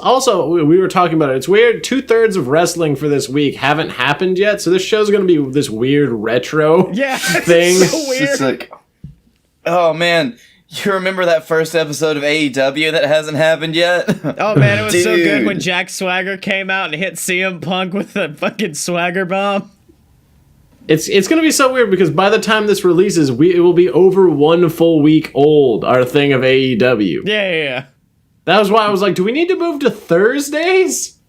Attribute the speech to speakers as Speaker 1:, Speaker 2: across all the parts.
Speaker 1: also, we were talking about it. It's weird. 2/3 of wrestling for this week haven't happened yet. So this show's going to be this weird retro thing.
Speaker 2: So weird. It's like, oh, man. You remember that first episode of AEW that hasn't happened yet?
Speaker 3: Oh, man, it was so good when Jack Swagger came out and hit CM Punk with a fucking swagger bomb.
Speaker 1: It's going to be so weird because by the time this releases, it will be over 1 full week old, our thing of AEW.
Speaker 3: Yeah.
Speaker 1: That was why I was like, do we need to move to Thursdays?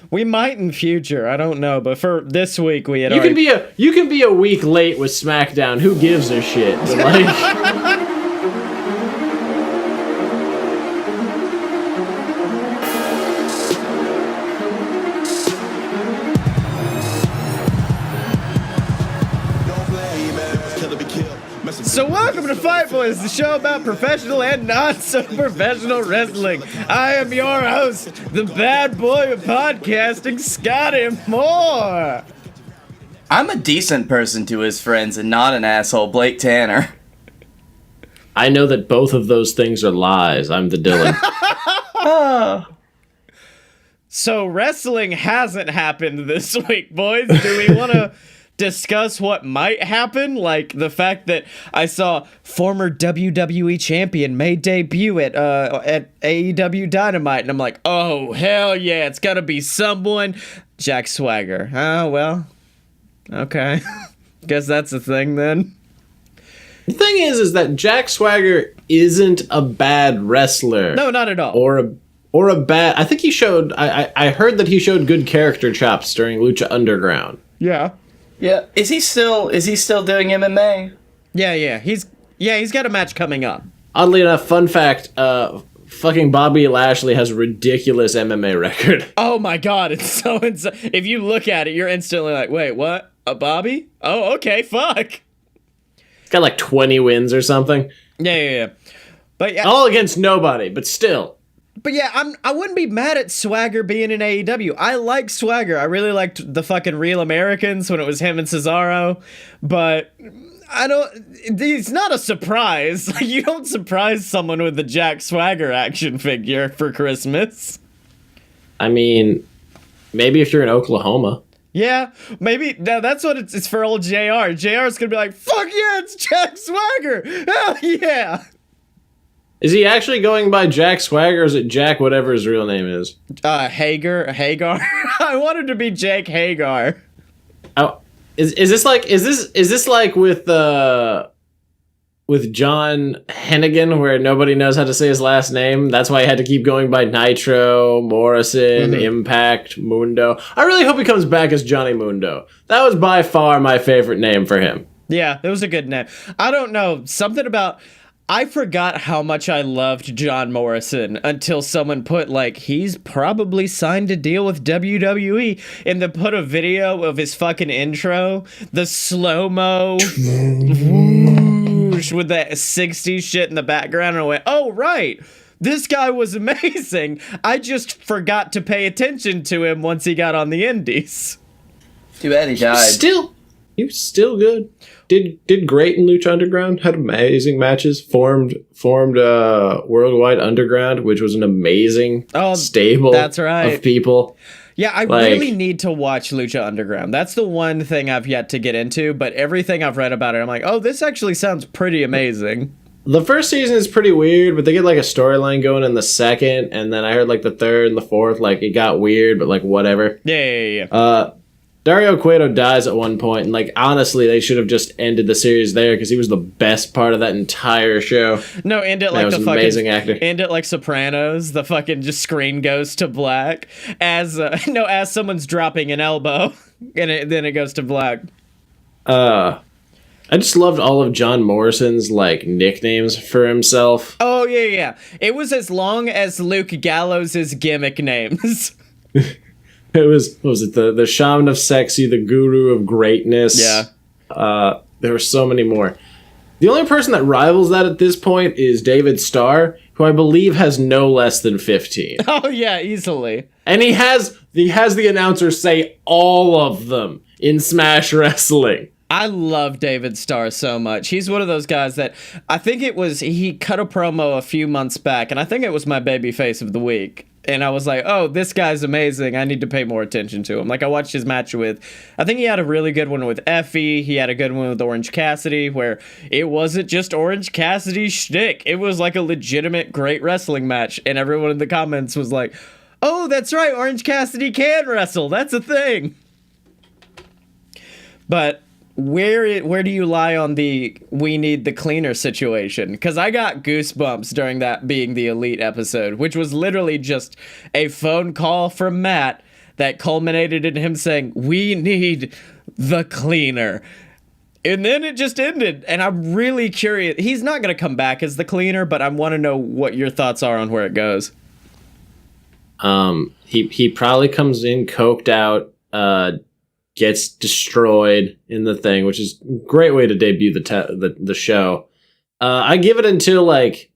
Speaker 3: We might in future. I don't know, but for this week we had
Speaker 1: you can be a week late with SmackDown. Who gives a shit? But like
Speaker 3: So welcome to Fight Boys, the show about professional and not-so-professional wrestling. I am your host, the bad boy of podcasting, Scottye Moore.
Speaker 2: I'm a decent person to his friends and not an asshole, Blake Tanner.
Speaker 1: I know that both of those things are lies. I'm the Dylan.
Speaker 3: So wrestling hasn't happened this week, boys. Do we want to discuss what might happen? Like the fact that I saw former WWE champion made debut at AEW Dynamite, and I'm like, oh hell yeah, it's gotta be someone. Jack Swagger. Oh well, okay. Guess that's a thing then.
Speaker 1: The thing is that Jack Swagger isn't a bad wrestler.
Speaker 3: No, not at all.
Speaker 1: Or a bad. I think he showed. I heard that he showed good character chops during Lucha Underground.
Speaker 3: Yeah.
Speaker 2: Yeah, is he still doing MMA?
Speaker 3: Yeah, he's got a match coming up.
Speaker 1: Oddly enough, fun fact, fucking Bobby Lashley has a ridiculous MMA record.
Speaker 3: Oh my god, it's so insane. If you look at it, you're instantly like, wait, what? A Bobby? Oh, okay, fuck.
Speaker 1: He's got like 20 wins or something.
Speaker 3: Yeah. But yeah,
Speaker 1: all against nobody, but still.
Speaker 3: But yeah, I wouldn't be mad at Swagger being in AEW. I like Swagger. I really liked the fucking Real Americans when it was him and Cesaro. But it's not a surprise. Like, you don't surprise someone with the Jack Swagger action figure for Christmas.
Speaker 1: I mean, maybe if you're in Oklahoma.
Speaker 3: Yeah, maybe. No, that's what it's for old JR. JR's gonna be like, fuck yeah, it's Jack Swagger. Hell yeah.
Speaker 1: Is he actually going by Jack Swagger, or is it Jack whatever his real name is?
Speaker 3: Hagar. I wanted to be Jake Hagar.
Speaker 1: Oh, is this like with John Hennigan, where nobody knows how to say his last name? That's why he had to keep going by Nitro, Morrison, Impact, Mundo. I really hope he comes back as Johnny Mundo. That was by far my favorite name for him.
Speaker 3: Yeah, it was a good name. I don't know, something about... I forgot how much I loved John Morrison until someone put, like, he's probably signed a deal with WWE, and then put a video of his fucking intro, the slow-mo whoosh with that 60s shit in the background, and I went, oh, right, this guy was amazing. I just forgot to pay attention to him once he got on the indies.
Speaker 2: Too bad he died.
Speaker 1: He was still good. Did great in Lucha Underground. Had amazing matches. Formed Worldwide Underground, which was an amazing stable.
Speaker 3: That's right.
Speaker 1: Of people.
Speaker 3: Yeah, I really need to watch Lucha Underground. That's the one thing I've yet to get into. But everything I've read about it, I'm like, oh, this actually sounds pretty amazing.
Speaker 1: The first season is pretty weird, but they get like a storyline going in the second, and then I heard like the third and the fourth, like it got weird, but like whatever.
Speaker 3: Yeah.
Speaker 1: Dario Cueto dies at one point, and like honestly, they should have just ended the series there because he was the best part of that entire show.
Speaker 3: No, end it like the fucking
Speaker 1: amazing actor.
Speaker 3: End it like Sopranos. The fucking just screen goes to black as someone's dropping an elbow, and then it goes to black.
Speaker 1: I just loved all of John Morrison's like nicknames for himself.
Speaker 3: Oh yeah. It was as long as Luke Gallows' gimmick names.
Speaker 1: It was, what was it, the Shaman of Sexy, the Guru of Greatness.
Speaker 3: Yeah.
Speaker 1: There were so many more. The only person that rivals that at this point is David Starr, who I believe has no less than 15.
Speaker 3: Oh yeah, easily.
Speaker 1: And he has the announcer say all of them in Smash Wrestling.
Speaker 3: I love David Starr so much. He's one of those guys that I think he cut a promo a few months back, and I think it was my babyface of the week. And I was like, oh, this guy's amazing. I need to pay more attention to him. Like, I watched his match with, I think he had a really good one with Effie. He had a good one with Orange Cassidy, where it wasn't just Orange Cassidy's shtick. It was like a legitimate great wrestling match. And everyone in the comments was like, oh, that's right, Orange Cassidy can wrestle. That's a thing. But where do you lie on the we need the cleaner situation? Because I got goosebumps during that being the Elite episode, which was literally just a phone call from Matt that culminated in him saying, we need the cleaner. And then it just ended. And I'm really curious. He's not going to come back as the cleaner, but I want to know what your thoughts are on where it goes.
Speaker 1: He probably comes in coked out, gets destroyed in the thing, which is a great way to debut the show. I give it until like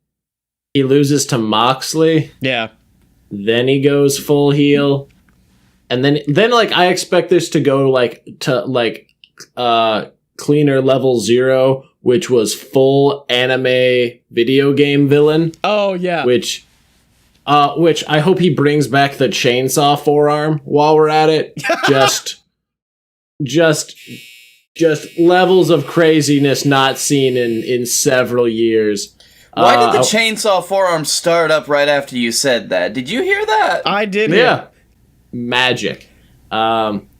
Speaker 1: he loses to Moxley.
Speaker 3: Yeah.
Speaker 1: Then he goes full heel. And then like I expect this to go to cleaner level 0, which was full anime video game villain.
Speaker 3: Oh yeah.
Speaker 1: Which I hope he brings back the chainsaw forearm while we're at it. Just levels of craziness not seen in several years.
Speaker 2: Why did the chainsaw forearm start up right after you said that? Did you hear that?
Speaker 3: I did.
Speaker 1: Yeah. Magic.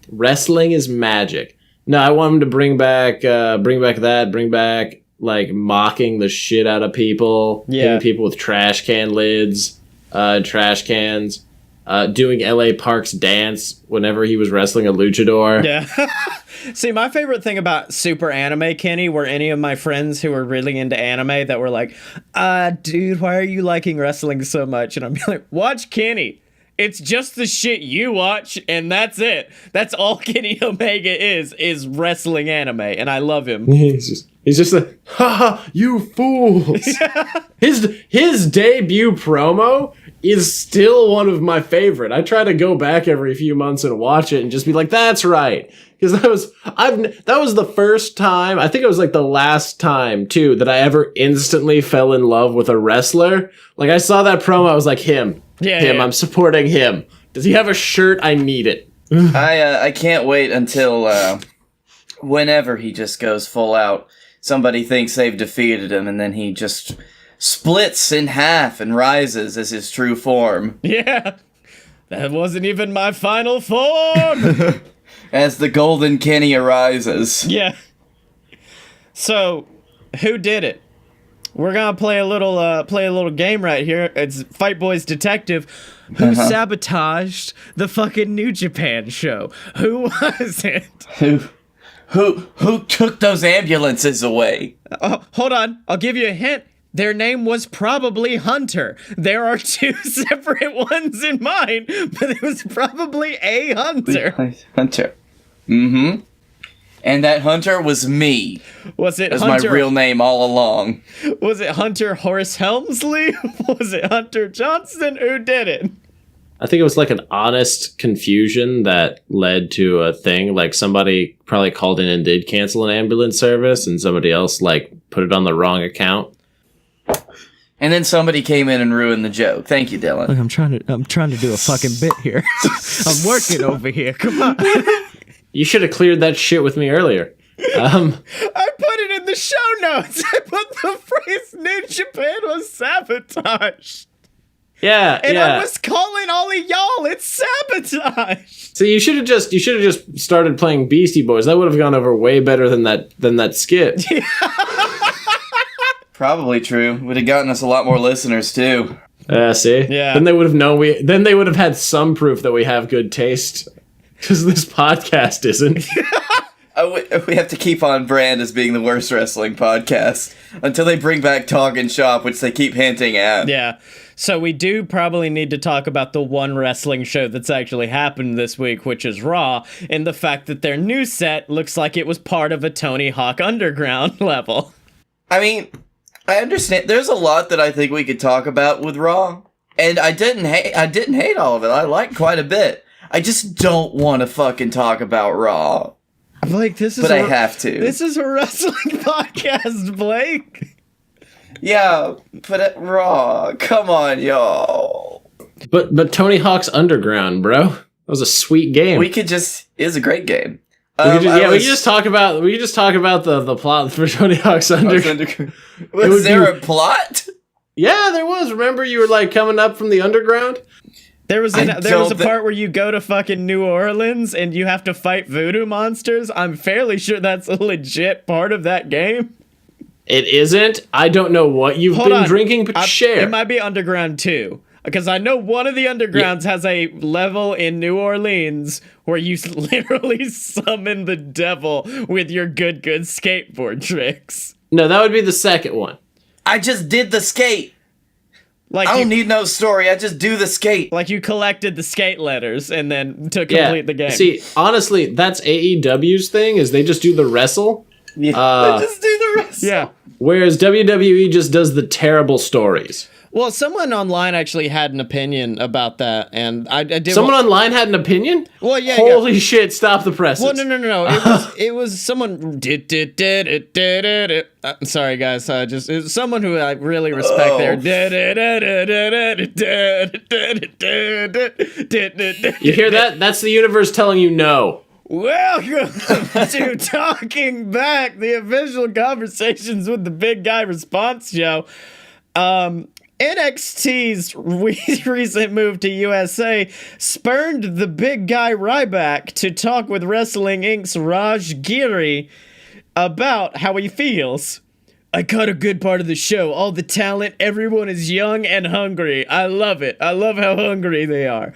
Speaker 1: Wrestling is magic. No, I want him to bring back like mocking the shit out of people.
Speaker 3: Yeah.
Speaker 1: Hitting people with trash can lids, trash cans. Doing L.A. Park's dance whenever he was wrestling a luchador.
Speaker 3: Yeah. See, my favorite thing about Super Anime Kenny were any of my friends who were really into anime that were like, dude, why are you liking wrestling so much? And I'm like, watch Kenny. It's just the shit you watch, and that's it. That's all Kenny Omega is wrestling anime, and I love him.
Speaker 1: He's just like, haha, you fools. His debut promo is still one of my favorite. I try to go back every few months and watch it and just be like, that's right. Because that was the first time, I think it was like the last time too, that I ever instantly fell in love with a wrestler. Like I saw that promo, I was like, him. I'm supporting him. Does he have a shirt? I need it.
Speaker 2: I can't wait until whenever he just goes full out. Somebody thinks they've defeated him, and then he just splits in half and rises as his true form.
Speaker 3: Yeah, that wasn't even my final form.
Speaker 2: As the Golden Kenny arises.
Speaker 3: Yeah. So, who did it? We're gonna play a little game right here. It's Fight Boys Detective. Who sabotaged the fucking New Japan show? Who was it?
Speaker 2: Who took those ambulances away?
Speaker 3: Hold on. I'll give you a hint. Their name was probably Hunter. There are two separate ones in mind, but it was probably a Hunter.
Speaker 2: Hunter. Mm-hmm. And that Hunter was me.
Speaker 3: Was it
Speaker 2: That's
Speaker 3: Hunter?
Speaker 2: My real name all along.
Speaker 3: Was it Hunter Horace Helmsley? Was it Hunter Johnson? Who did it?
Speaker 1: I think it was like an honest confusion that led to a thing. Like somebody probably called in and did cancel an ambulance service, and somebody else like put it on the wrong account.
Speaker 2: And then somebody came in and ruined the joke. Thank you, Dylan.
Speaker 3: Look, I'm trying to do a fucking bit here. I'm working over here. Come on.
Speaker 1: You should have cleared that shit with me earlier.
Speaker 3: I put it in the show notes. I put the phrase New Japan was sabotaged.
Speaker 1: Yeah,
Speaker 3: and
Speaker 1: yeah.
Speaker 3: I was calling all of y'all. It's sabotage.
Speaker 1: So you should have just started playing Beastie Boys. That would have gone over way better than that skit.
Speaker 2: Probably true. Would have gotten us a lot more listeners too.
Speaker 1: See?
Speaker 3: Yeah.
Speaker 1: Then they would have known then they would have had some proof that we have good taste. Because this podcast isn't.
Speaker 2: We have to keep on brand as being the worst wrestling podcast until they bring back Talk and Shop, which they keep hinting at.
Speaker 3: Yeah. So we do probably need to talk about the one wrestling show that's actually happened this week, which is Raw, and the fact that their new set looks like it was part of a Tony Hawk Underground level.
Speaker 2: I mean, I understand. There's a lot that I think we could talk about with Raw, and I didn't hate all of it. I liked quite a bit. I just don't want to fucking talk about Raw.
Speaker 3: Blake,
Speaker 2: I have to.
Speaker 3: This is a wrestling podcast, Blake.
Speaker 2: Yeah, but Raw. Come on, y'all.
Speaker 1: But Tony Hawk's Underground, bro. That was a sweet game.
Speaker 2: It was a great game.
Speaker 1: We could just talk about the plot for Tony Hawk's Underground.
Speaker 2: Was there a plot?
Speaker 1: Yeah, there was. Remember, you were like coming up from the underground.
Speaker 3: There was a part where you go to fucking New Orleans and you have to fight voodoo monsters. I'm fairly sure that's a legit part of that game.
Speaker 1: It isn't. I don't know what you've been drinking, but share.
Speaker 3: It might be Underground 2. Because I know one of the Undergrounds has a level in New Orleans where you literally summon the devil with your good skateboard tricks.
Speaker 1: No, that would be the second one.
Speaker 2: I just did the skate.
Speaker 3: Like
Speaker 2: I don't need no story. I just do the skate.
Speaker 3: Like you collected the skate letters and then to complete the game.
Speaker 1: See, honestly, that's AEW's thing, is they just do the wrestle.
Speaker 2: Yeah, they just do the wrestle.
Speaker 3: Yeah.
Speaker 1: Whereas WWE just does the terrible stories.
Speaker 3: Well, someone online actually had an opinion about that, and I did.
Speaker 1: Someone online had an opinion?
Speaker 3: Well, yeah.
Speaker 1: Holy shit! Stop the presses.
Speaker 3: Well, no. It was someone. Sorry, guys. It was someone who I really respect.
Speaker 1: You hear that? That's the universe telling you no.
Speaker 3: Welcome to Talking Back, the official Conversations with the Big Guy response show. NXT's recent move to USA spurned the big guy Ryback to talk with Wrestling Inc.'s Raj Giri about how he feels. I caught a good part of the show. All the talent, everyone is young and hungry. I love it. I love how hungry they are.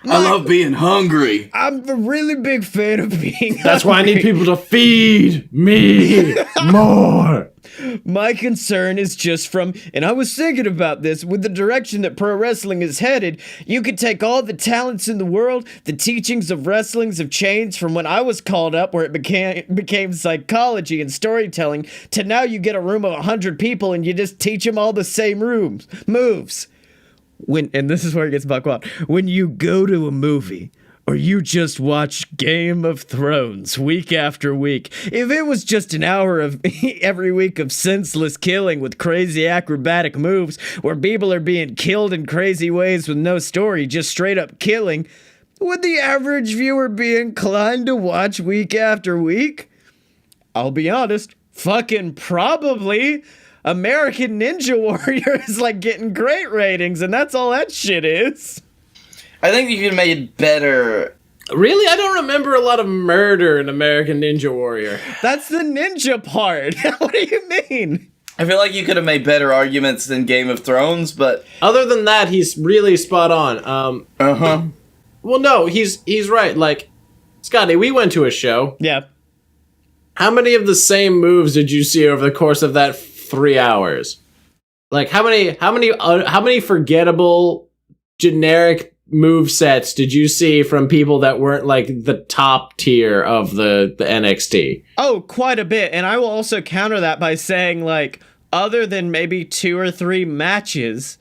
Speaker 2: I love being hungry.
Speaker 3: I'm a really big fan of being
Speaker 1: That's why I need people to feed me more.
Speaker 3: My concern is just from, and I was thinking about this, with the direction that pro wrestling is headed, you could take all the talents in the world, the teachings of wrestlings have changed from when I was called up where it became psychology and storytelling, to now you get a room of 100 people and you just teach them all the same moves. And this is where it gets buck wild. When you go to a movie, or you just watch Game of Thrones week after week, if it was just an hour of every week of senseless killing with crazy acrobatic moves, where people are being killed in crazy ways with no story, just straight up killing, would the average viewer be inclined to watch week after week? I'll be honest, fucking probably. American Ninja Warrior is like getting great ratings, and that's all that shit is.
Speaker 2: I think you could have made better.
Speaker 1: Really? I don't remember a lot of murder in American Ninja Warrior.
Speaker 3: That's the ninja part. What do you mean?
Speaker 2: I feel like you could have made better arguments than Game of Thrones, but
Speaker 1: other than that, he's really spot on. Well, no, he's right. Like, Scottye, we went to a show.
Speaker 3: Yeah.
Speaker 1: How many of the same moves did you see over the course of that 3 hours? Like, how many forgettable generic move sets did you see from people that weren't like the top tier of the NXT?
Speaker 3: Oh, quite a bit. And I will also counter that by saying, like, other than maybe 2 or 3 matches,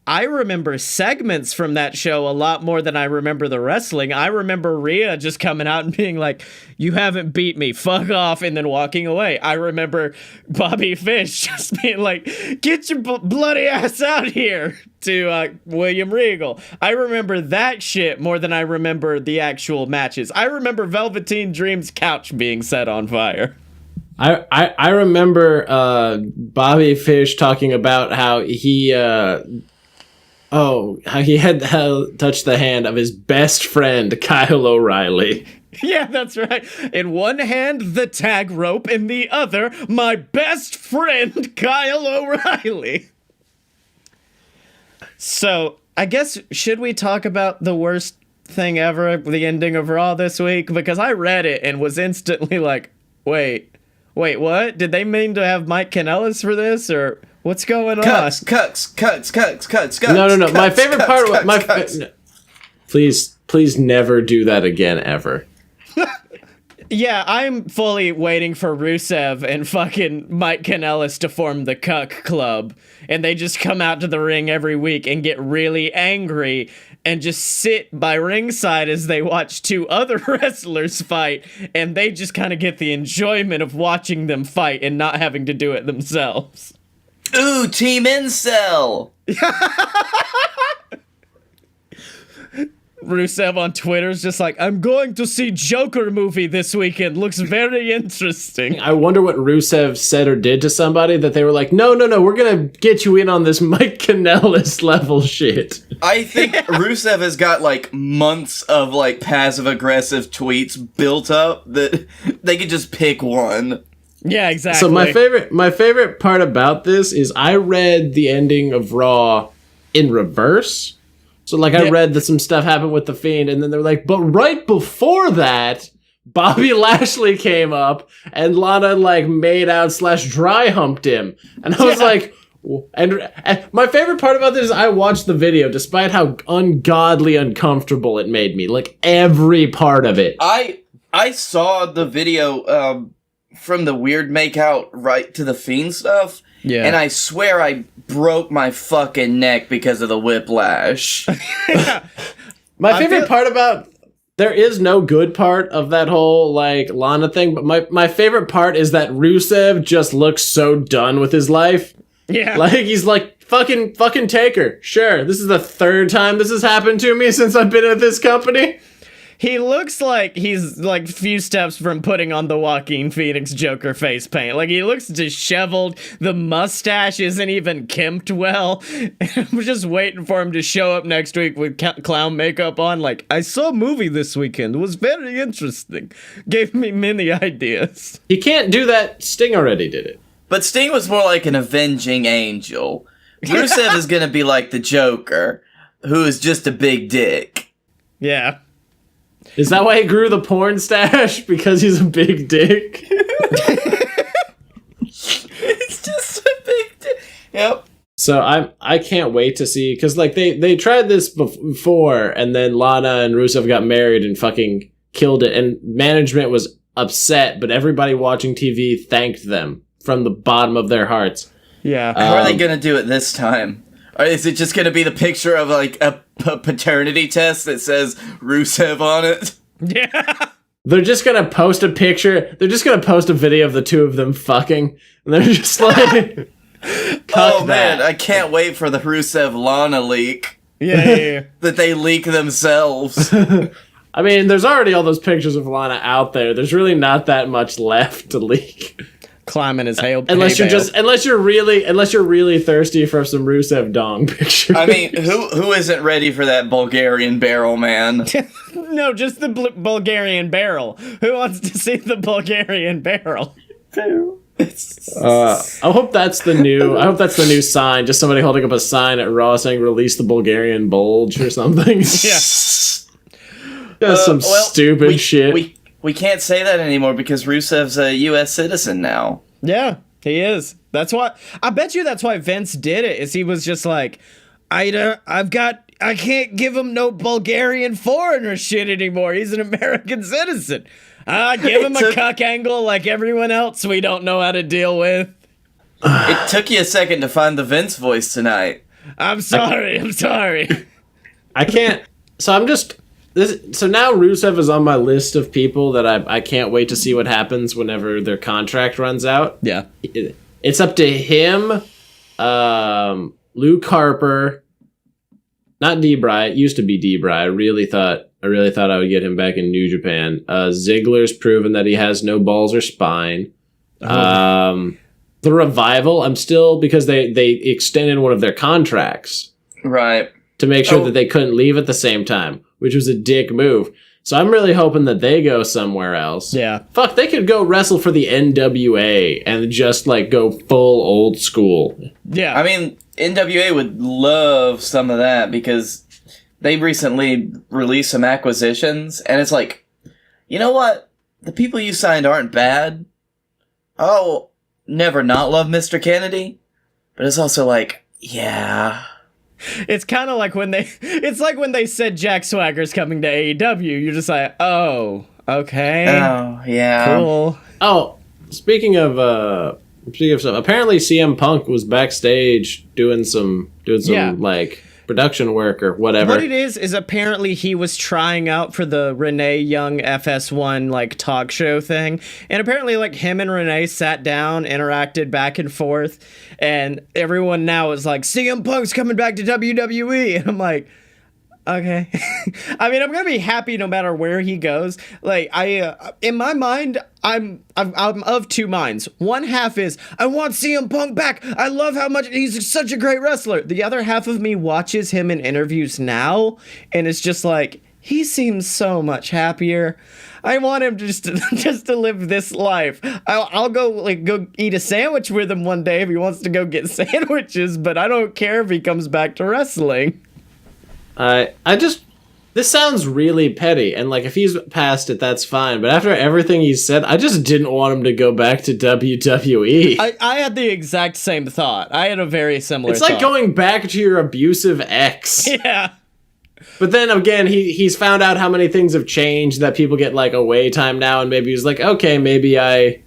Speaker 3: I remember segments from that show a lot more than I remember the wrestling. I remember Rhea just coming out and being like, you haven't beat me, fuck off, and then walking away. I remember Bobby Fish just being like, get your bloody ass out here to William Regal. I remember that shit more than I remember the actual matches. I remember Velveteen Dream's couch being set on fire.
Speaker 1: I remember Bobby Fish talking about how he how he had touched the hand of his best friend, Kyle O'Reilly.
Speaker 3: Yeah, that's right. In one hand, the tag rope. In the other, my best friend, Kyle O'Reilly. So, I guess, should we talk about the worst thing ever, the ending of Raw this week? Because I read it and was instantly like, wait, what? Did they mean to have Mike Kanellis for this, or what's going on?
Speaker 2: Cuts.
Speaker 1: No. My favorite part was Please never do that again, ever.
Speaker 3: Yeah, I'm fully waiting for Rusev and fucking Mike Kanellis to form the Cuck Club, and they just come out to the ring every week and get really angry and just sit by ringside as they watch 2 other wrestlers fight, and they just kind of get the enjoyment of watching them fight and not having to do it themselves.
Speaker 2: Ooh, Team Incel!
Speaker 3: Rusev on Twitter is just like, I'm going to see Joker movie this weekend. Looks very interesting.
Speaker 1: I wonder what Rusev said or did to somebody that they were like, no, we're going to get you in on this Mike Kanellis level shit.
Speaker 2: I think Rusev has got like months of like passive aggressive tweets built up that they could just pick one.
Speaker 3: Yeah, exactly.
Speaker 1: So my favorite part about this is I read the ending of Raw in reverse. So, like, I read that some stuff happened with The Fiend, and then they're like, but right before that, Bobby Lashley came up, and Lana, like, made out / dry humped him. And I was like, and my favorite part about this is I watched the video, despite how ungodly uncomfortable it made me. Like, every part of it.
Speaker 2: I saw the video from the weird makeout right to The Fiend stuff. Yeah. And I swear I broke my fucking neck because of the whiplash.
Speaker 1: My favorite part about... There is no good part of that whole, like, Lana thing, but my favorite part is that Rusev just looks so done with his life.
Speaker 3: Yeah.
Speaker 1: Like, he's like, fucking take her. Sure, this is the third time this has happened to me since I've been at this company.
Speaker 3: He looks like he's like a few steps from putting on the Joaquin Phoenix Joker face paint. Like, he looks disheveled. The mustache isn't even kempt well. I'm just waiting for him to show up next week with clown makeup on. Like, I saw a movie this weekend. It was very interesting. Gave me many ideas.
Speaker 1: He can't do that. Sting already did it.
Speaker 2: But Sting was more like an avenging angel. Rusev is going to be like the Joker, who is just a big dick.
Speaker 3: Yeah.
Speaker 1: Is that why he grew the porn stash? Because he's a big dick?
Speaker 2: He's just a big dick. Yep.
Speaker 1: So I can't wait to see, because like they tried this before, and then Lana and Rusev got married and fucking killed it, and management was upset, but everybody watching TV thanked them from the bottom of their hearts.
Speaker 3: Yeah.
Speaker 2: How are they gonna do it this time? Or is it just gonna be the picture of like a paternity test that says Rusev on it?
Speaker 3: Yeah.
Speaker 1: They're just gonna post a picture. They're just gonna post a video of the two of them fucking, and they're just like,
Speaker 2: "Oh man, I can't wait for the Rusev Lana leak."
Speaker 3: Yeah.
Speaker 2: That they leak themselves.
Speaker 1: I mean, there's already all those pictures of Lana out there. There's really not that much left to leak.
Speaker 3: Climbing his hail.
Speaker 1: Unless you're really thirsty for some Rusev dong pictures.
Speaker 2: I mean, who isn't ready for that Bulgarian barrel, man?
Speaker 3: No, just the Bulgarian barrel. Who wants to see the Bulgarian barrel?
Speaker 1: I hope that's the new sign. Just somebody holding up a sign at Raw saying "Release the Bulgarian bulge" or something.
Speaker 3: Yeah.
Speaker 1: Just some stupid shit.
Speaker 2: We can't say that anymore because Rusev's a U.S. citizen now.
Speaker 3: Yeah, he is. That's why. I bet you that's why Vince did it. Is he was just like, I can't give him no Bulgarian foreigner shit anymore. He's an American citizen. Give him a cuck angle like everyone else we don't know how to deal with.
Speaker 2: It took you a second to find the Vince voice tonight.
Speaker 3: I'm sorry.
Speaker 1: I can't. So I'm just. So now Rusev is on my list of people that I can't wait to see what happens whenever their contract runs out.
Speaker 3: Yeah.
Speaker 1: It's up to him, Luke Harper, not D-Bry. It used to be D-Bry. I really thought I would get him back in New Japan. Ziggler's proven that he has no balls or spine. The Revival, I'm still, because they extended one of their contracts.
Speaker 2: Right.
Speaker 1: To make sure that they couldn't leave at the same time, which was a dick move. So I'm really hoping that they go somewhere else.
Speaker 3: Yeah.
Speaker 1: Fuck, they could go wrestle for the NWA and just, like, go full old school.
Speaker 3: Yeah.
Speaker 2: I mean, NWA would love some of that because they recently released some acquisitions, and it's like, you know what? The people you signed aren't bad. Oh, never not love Mr. Kennedy. But it's also like, yeah...
Speaker 3: It's kind of like when they said Jack Swagger's coming to AEW. You're just like, oh, okay.
Speaker 2: Oh, yeah.
Speaker 3: Cool.
Speaker 1: Oh, speaking of stuff, apparently CM Punk was backstage doing some like production work or whatever.
Speaker 3: What it is apparently he was trying out for the Renee Young FS1 like talk show thing, and apparently like him and Renee sat down, interacted back and forth, and everyone now is like, CM Punk's coming back to WWE, and I'm like, Okay. I mean, I'm gonna be happy no matter where he goes. Like, in my mind, I'm of two minds. One half is, I want CM Punk back. I love how much he's such a great wrestler. The other half of me watches him in interviews now, and it's just like, he seems so much happier. I want him just to live this life. I'll go eat a sandwich with him one day if he wants to go get sandwiches, but I don't care if he comes back to wrestling.
Speaker 1: This sounds really petty, and like if he's past it, that's fine. But after everything he said, I just didn't want him to go back to WWE.
Speaker 3: I had the exact same thought. I had a very similar.
Speaker 1: It's like going back to your abusive ex.
Speaker 3: Yeah.
Speaker 1: But then again, he's found out how many things have changed, that people get like away time now, and maybe he's like, okay, maybe I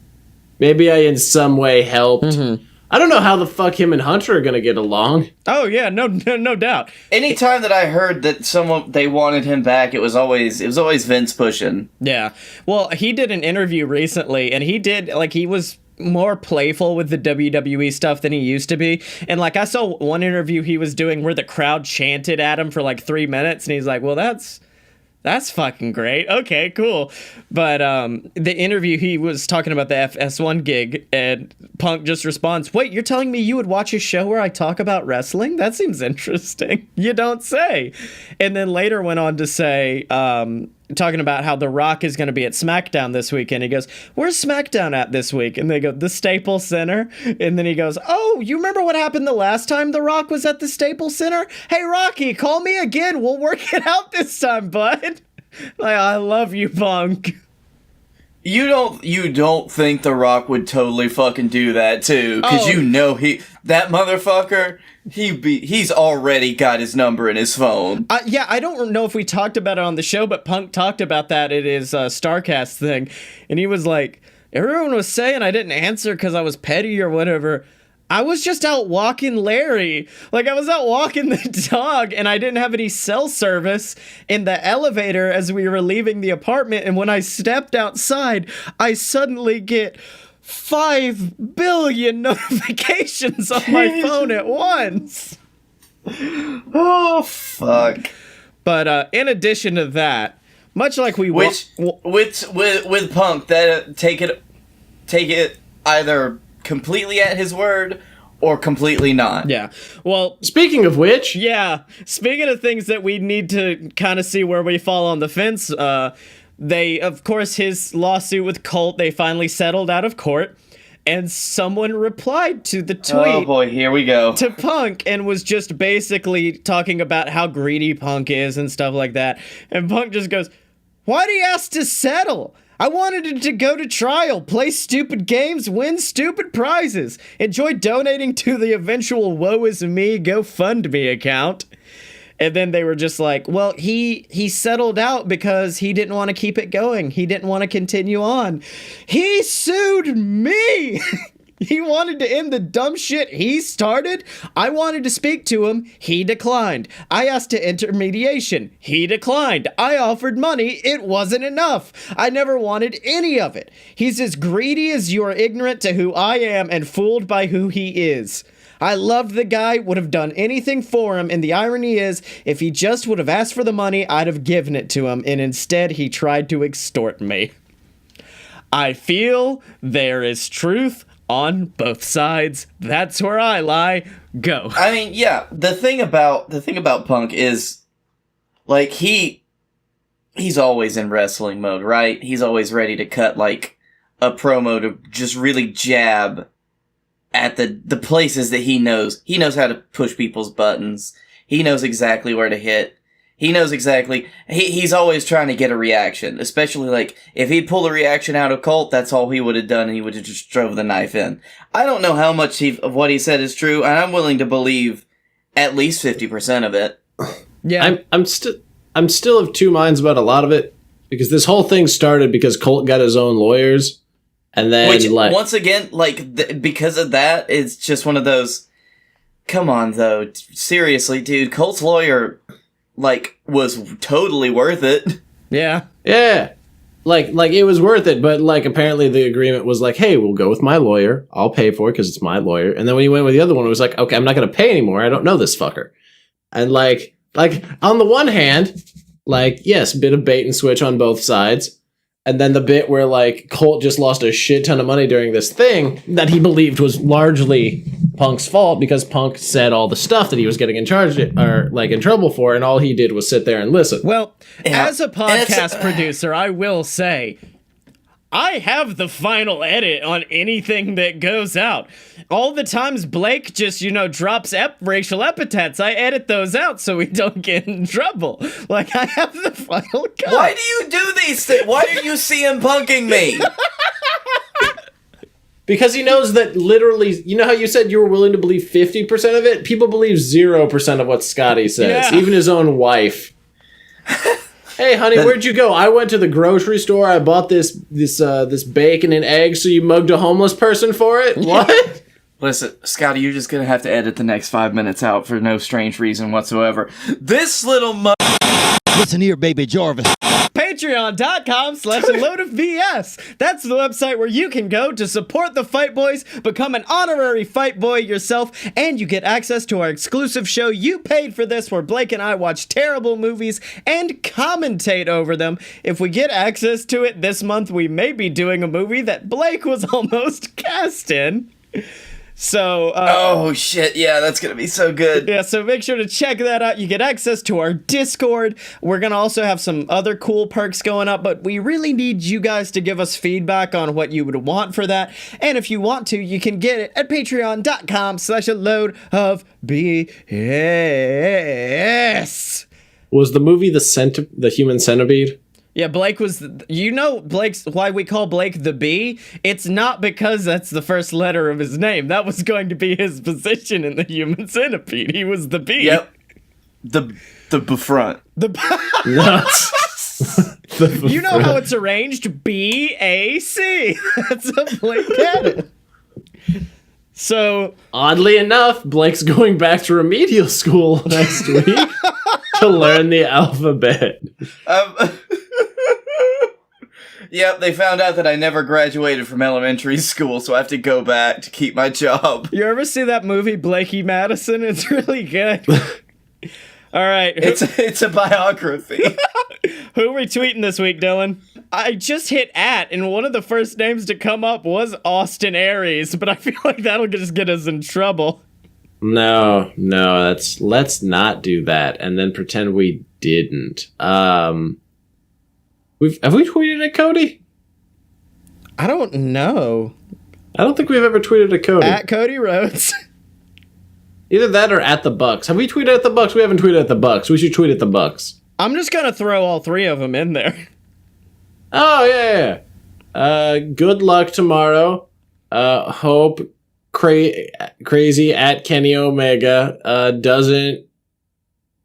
Speaker 1: in some way helped. Mm-hmm. I don't know how the fuck him and Hunter are gonna get along.
Speaker 3: Oh yeah, no doubt.
Speaker 2: Anytime that I heard that they wanted him back, it was always Vince pushing.
Speaker 3: Yeah. Well, he did an interview recently, and he was more playful with the WWE stuff than he used to be. And like, I saw one interview he was doing where the crowd chanted at him for like 3 minutes, and he's like, well, that's fucking great. Okay, cool. But the interview, he was talking about the FS1 gig, and Punk just responds, wait, you're telling me you would watch a show where I talk about wrestling? That seems interesting. You don't say. And then later went on to say, talking about how The Rock is going to be at Smackdown this weekend. He goes, where's Smackdown at this week? And they go, the Staples Center. And then he goes, oh, you remember what happened the last time The Rock was at the Staples Center? Hey, Rocky, call me again. We'll work it out this time, bud. Like, I love you, Punk.
Speaker 2: You don't think The Rock would totally fucking do that too? Because that motherfucker, he's already got his number in his phone.
Speaker 3: Yeah, I don't know if we talked about it on the show, but Punk talked about that at his Starcast thing, and he was like, everyone was saying I didn't answer because I was petty or whatever. I was just out walking Larry. Like, I was out walking the dog, and I didn't have any cell service in the elevator as we were leaving the apartment, and when I stepped outside, I suddenly get 5 billion notifications on my phone at once.
Speaker 2: Oh, fuck.
Speaker 3: But in addition to that, much like we...
Speaker 2: with Punk, that take it either completely at his word or completely not.
Speaker 3: Yeah. Well,
Speaker 1: speaking of which,
Speaker 3: yeah, speaking of things that we need to kind of see where we fall on the fence, they, of course, his lawsuit with Colt, they finally settled out of court, and someone replied to the tweet.
Speaker 2: Oh boy, here we go.
Speaker 3: To Punk, and was just basically talking about how greedy Punk is and stuff like that. And Punk just goes, why'd he ask to settle? I wanted it to go to trial, play stupid games, win stupid prizes, enjoy donating to the eventual Woe Is Me GoFundMe account. And then they were just like, well, he settled out because he didn't want to keep it going. He didn't want to continue on. He sued me. He wanted to end the dumb shit he started. I wanted to speak to him. He declined. I asked to enter mediation. He declined. I offered money. It wasn't enough. I never wanted any of it. He's as greedy as you are ignorant to who I am and fooled by who he is. I loved the guy, would have done anything for him, and the irony is, if he just would have asked for the money, I'd have given it to him, and instead he tried to extort me. I feel there is truth on both sides. That's where I lie. Go.
Speaker 2: I mean, yeah, the thing about Punk is, like, he's always in wrestling mode, right? He's always ready to cut, like, a promo to just really jab at the places that he knows. He knows how to push people's buttons. He knows exactly where to hit. He knows exactly... He's always trying to get a reaction. Especially, like, if he'd pull a reaction out of Colt, that's all he would have done, and he would have just drove the knife in. I don't know how much of what he said is true, and I'm willing to believe at least 50% of it.
Speaker 3: Yeah.
Speaker 1: I'm still of two minds about a lot of it, because this whole thing started because Colt got his own lawyers, and then,
Speaker 2: which, once again, like, because of that, it's just one of those... Come on, though. Seriously, dude. Colt's lawyer... like, was totally worth it.
Speaker 3: Yeah.
Speaker 1: Yeah. Like it was worth it, but, like, apparently the agreement was like, hey, we'll go with my lawyer. I'll pay for it because it's my lawyer. And then when you went with the other one, it was like, okay, I'm not going to pay anymore. I don't know this fucker. And, like, Like, on the one hand, like, yes, bit of bait and switch on both sides. And then the bit where, like, Colt just lost a shit ton of money during this thing that he believed was largely Punk's fault because Punk said all the stuff that he was getting in trouble for, and all he did was sit there and listen.
Speaker 3: Well, as a podcast producer, I will say, I have the final edit on anything that goes out. All the times Blake just, drops racial epithets, I edit those out so we don't get in trouble. Like, I have the final cut.
Speaker 2: Why do you do these things? Why are you CM Punking me?
Speaker 1: Because he knows that literally, you know how you said you were willing to believe 50% of it? People believe 0% of what Scottye says, even his own wife. Hey, honey, where'd you go? I went to the grocery store. I bought this bacon and eggs, so you mugged a homeless person for it? What?
Speaker 2: Listen, Scottye, you're just gonna have to edit the next 5 minutes out for no strange reason whatsoever. This little
Speaker 4: Listen here, baby Jarvis.
Speaker 3: Patreon.com/loadofbs. That's the website where you can go to support the Fight Boys, become an honorary Fight Boy yourself, and you get access to our exclusive show You Paid for This, where Blake and I watch terrible movies and commentate over them. If we get access to it this month, we may be doing a movie that Blake was almost cast in. So,
Speaker 2: oh shit, yeah, that's gonna be so good.
Speaker 3: Yeah, so make sure to check that out. You get access to our Discord. We're gonna also have some other cool perks going up, but we really need you guys to give us feedback on what you would want for that. And if you want to, you can get it at patreon.com/a-load-of-BS.
Speaker 1: Was the movie the Human Centipede?
Speaker 3: Yeah, Blake was, Blake's, why we call Blake the B? It's not because that's the first letter of his name. That was going to be his position in the Human Centipede. He was the B.
Speaker 2: Yep. The befront.
Speaker 1: No.
Speaker 3: You know how it's arranged? B-A-C. That's a Blake canon. So,
Speaker 1: oddly enough, Blake's going back to remedial school next week to learn the alphabet.
Speaker 2: Yep, they found out that I never graduated from elementary school, so I have to go back to keep my job.
Speaker 3: You ever see that movie, Blakey Madison? It's really good. All right.
Speaker 2: It's a biography.
Speaker 3: Who are we tweeting this week, Dylan? I just hit @ and one of the first names to come up was Austin Aries, but I feel like that'll just get us in trouble.
Speaker 1: No, let's not do that and then pretend we didn't. Have we tweeted at Cody?
Speaker 3: I don't know.
Speaker 1: I don't think we've ever tweeted at Cody.
Speaker 3: At Cody Rhodes.
Speaker 1: Either that or at the Bucks. Have we tweeted at the Bucks? We haven't tweeted at the Bucks. We should tweet at the Bucks.
Speaker 3: I'm just gonna throw all three of them in there.
Speaker 1: Oh, yeah. Good luck tomorrow. Hope crazy at Kenny Omega doesn't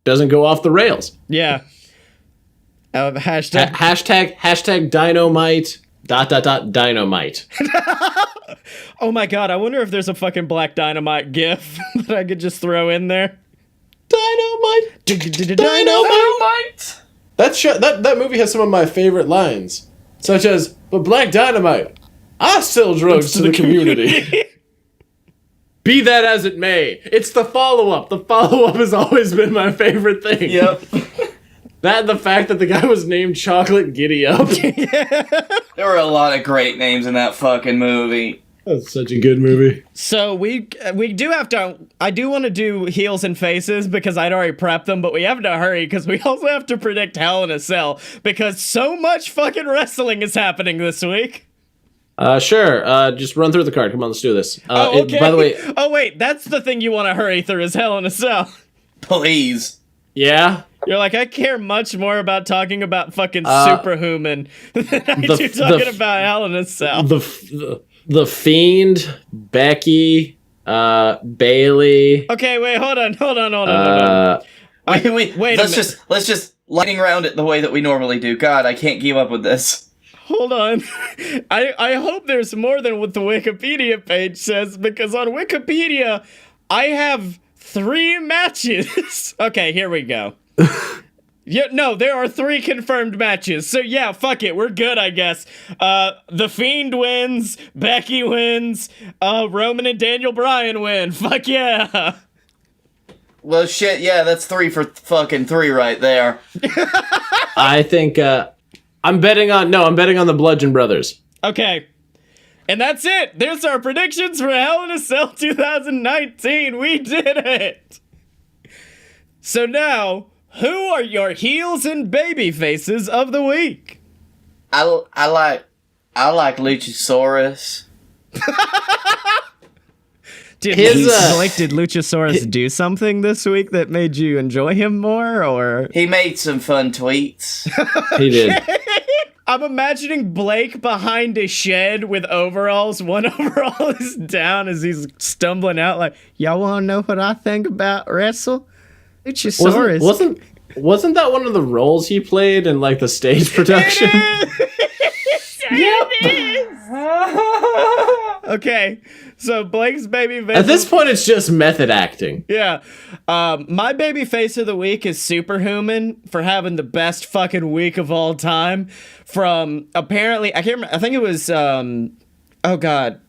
Speaker 1: go off the rails.
Speaker 3: Yeah.
Speaker 1: Hashtag dynamite ... dynamite.
Speaker 3: Oh my god, I wonder if there's a fucking Black Dynamite gif that I could just throw in there.
Speaker 1: Dynamite.
Speaker 2: Dynamite.
Speaker 1: That movie has some of my favorite lines, such as, "But Black Dynamite, I sell drugs to the community." Be that as it may, it's the follow-up. The follow-up has always been my favorite thing.
Speaker 2: Yep.
Speaker 1: That and the fact that the guy was named Chocolate Giddy Up.
Speaker 2: There were a lot of great names in that fucking movie.
Speaker 1: That's such a good movie.
Speaker 3: So we do have to, I do want to do heels and faces because I'd already prepped them, but we have to hurry because we also have to predict Hell in a Cell because so much fucking wrestling is happening this week.
Speaker 1: Sure. Just run through the card. Come on, let's do this.
Speaker 3: Okay.
Speaker 1: By the way...
Speaker 3: Oh, wait, that's the thing you want to hurry through is Hell in a Cell.
Speaker 2: Please.
Speaker 1: Yeah?
Speaker 3: You're like, I care much more about talking about fucking Superhuman than I do talking about Hell in a Cell.
Speaker 1: The Fiend, Becky, Bailey.
Speaker 3: Okay, wait, hold on.
Speaker 2: Wait. Let's just lightning round it the way that we normally do. God, I can't keep up with this.
Speaker 3: Hold on. I hope there's more than what the Wikipedia page says, because on Wikipedia, I have 3 matches. Okay, here we go. Yeah, no, there are 3 confirmed matches. So yeah, fuck it, we're good, I guess. The Fiend wins, Becky wins, Roman and Daniel Bryan win. Fuck yeah.
Speaker 2: Well, shit, yeah, that's 3 for fucking 3 right there.
Speaker 1: I think I'm betting on the Bludgeon Brothers.
Speaker 3: Okay. And that's it. There's our predictions for Hell in a Cell 2019. We did it. So now, who are your heels and baby faces of the week?
Speaker 2: I like Luchasaurus.
Speaker 3: Did Luchasaurus do something this week that made you enjoy him more, or
Speaker 2: He made some fun tweets.
Speaker 1: He did.
Speaker 3: I'm imagining Blake behind a shed with overalls. One overall is down as he's stumbling out like, y'all want to know what I think about wrestle? Luchasaurus.
Speaker 1: Wasn't that one of the roles he played in like the stage production?
Speaker 3: It is. Okay, so Blake's baby face.
Speaker 1: At this point, it's just method acting.
Speaker 3: Yeah. My baby face of the week is Superhuman for having the best fucking week of all time. From apparently, I can't remember, I think it was, oh god.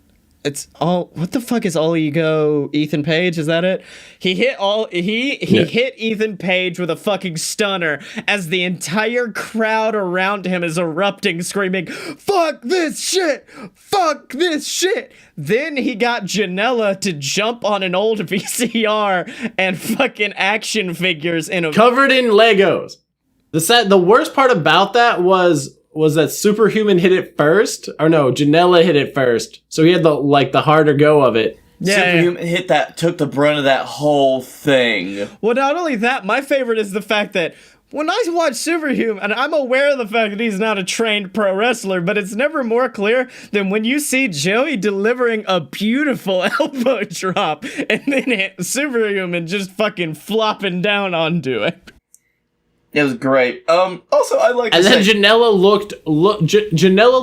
Speaker 3: It's all, what the fuck is All Ego Ethan Page? Is that it? He hit hit Ethan Page with a fucking stunner as the entire crowd around him is erupting, screaming, fuck this shit! Fuck this shit! Then he got Janela to jump on an old VCR and fucking action figures in a
Speaker 1: Covered in Legos. The worst part about that was that Superhuman hit it first, or no, Janela hit it first, so he had the harder go of it.
Speaker 2: Superhuman took the brunt of that whole thing.
Speaker 3: Well, not only that, my favorite is the fact that when I watch Superhuman, and I'm aware of the fact that he's not a trained pro wrestler, but it's never more clear than when you see Joey delivering a beautiful elbow drop, and then Superhuman just fucking flopping down onto it.
Speaker 2: It was great. Also, I like.
Speaker 1: And then Janela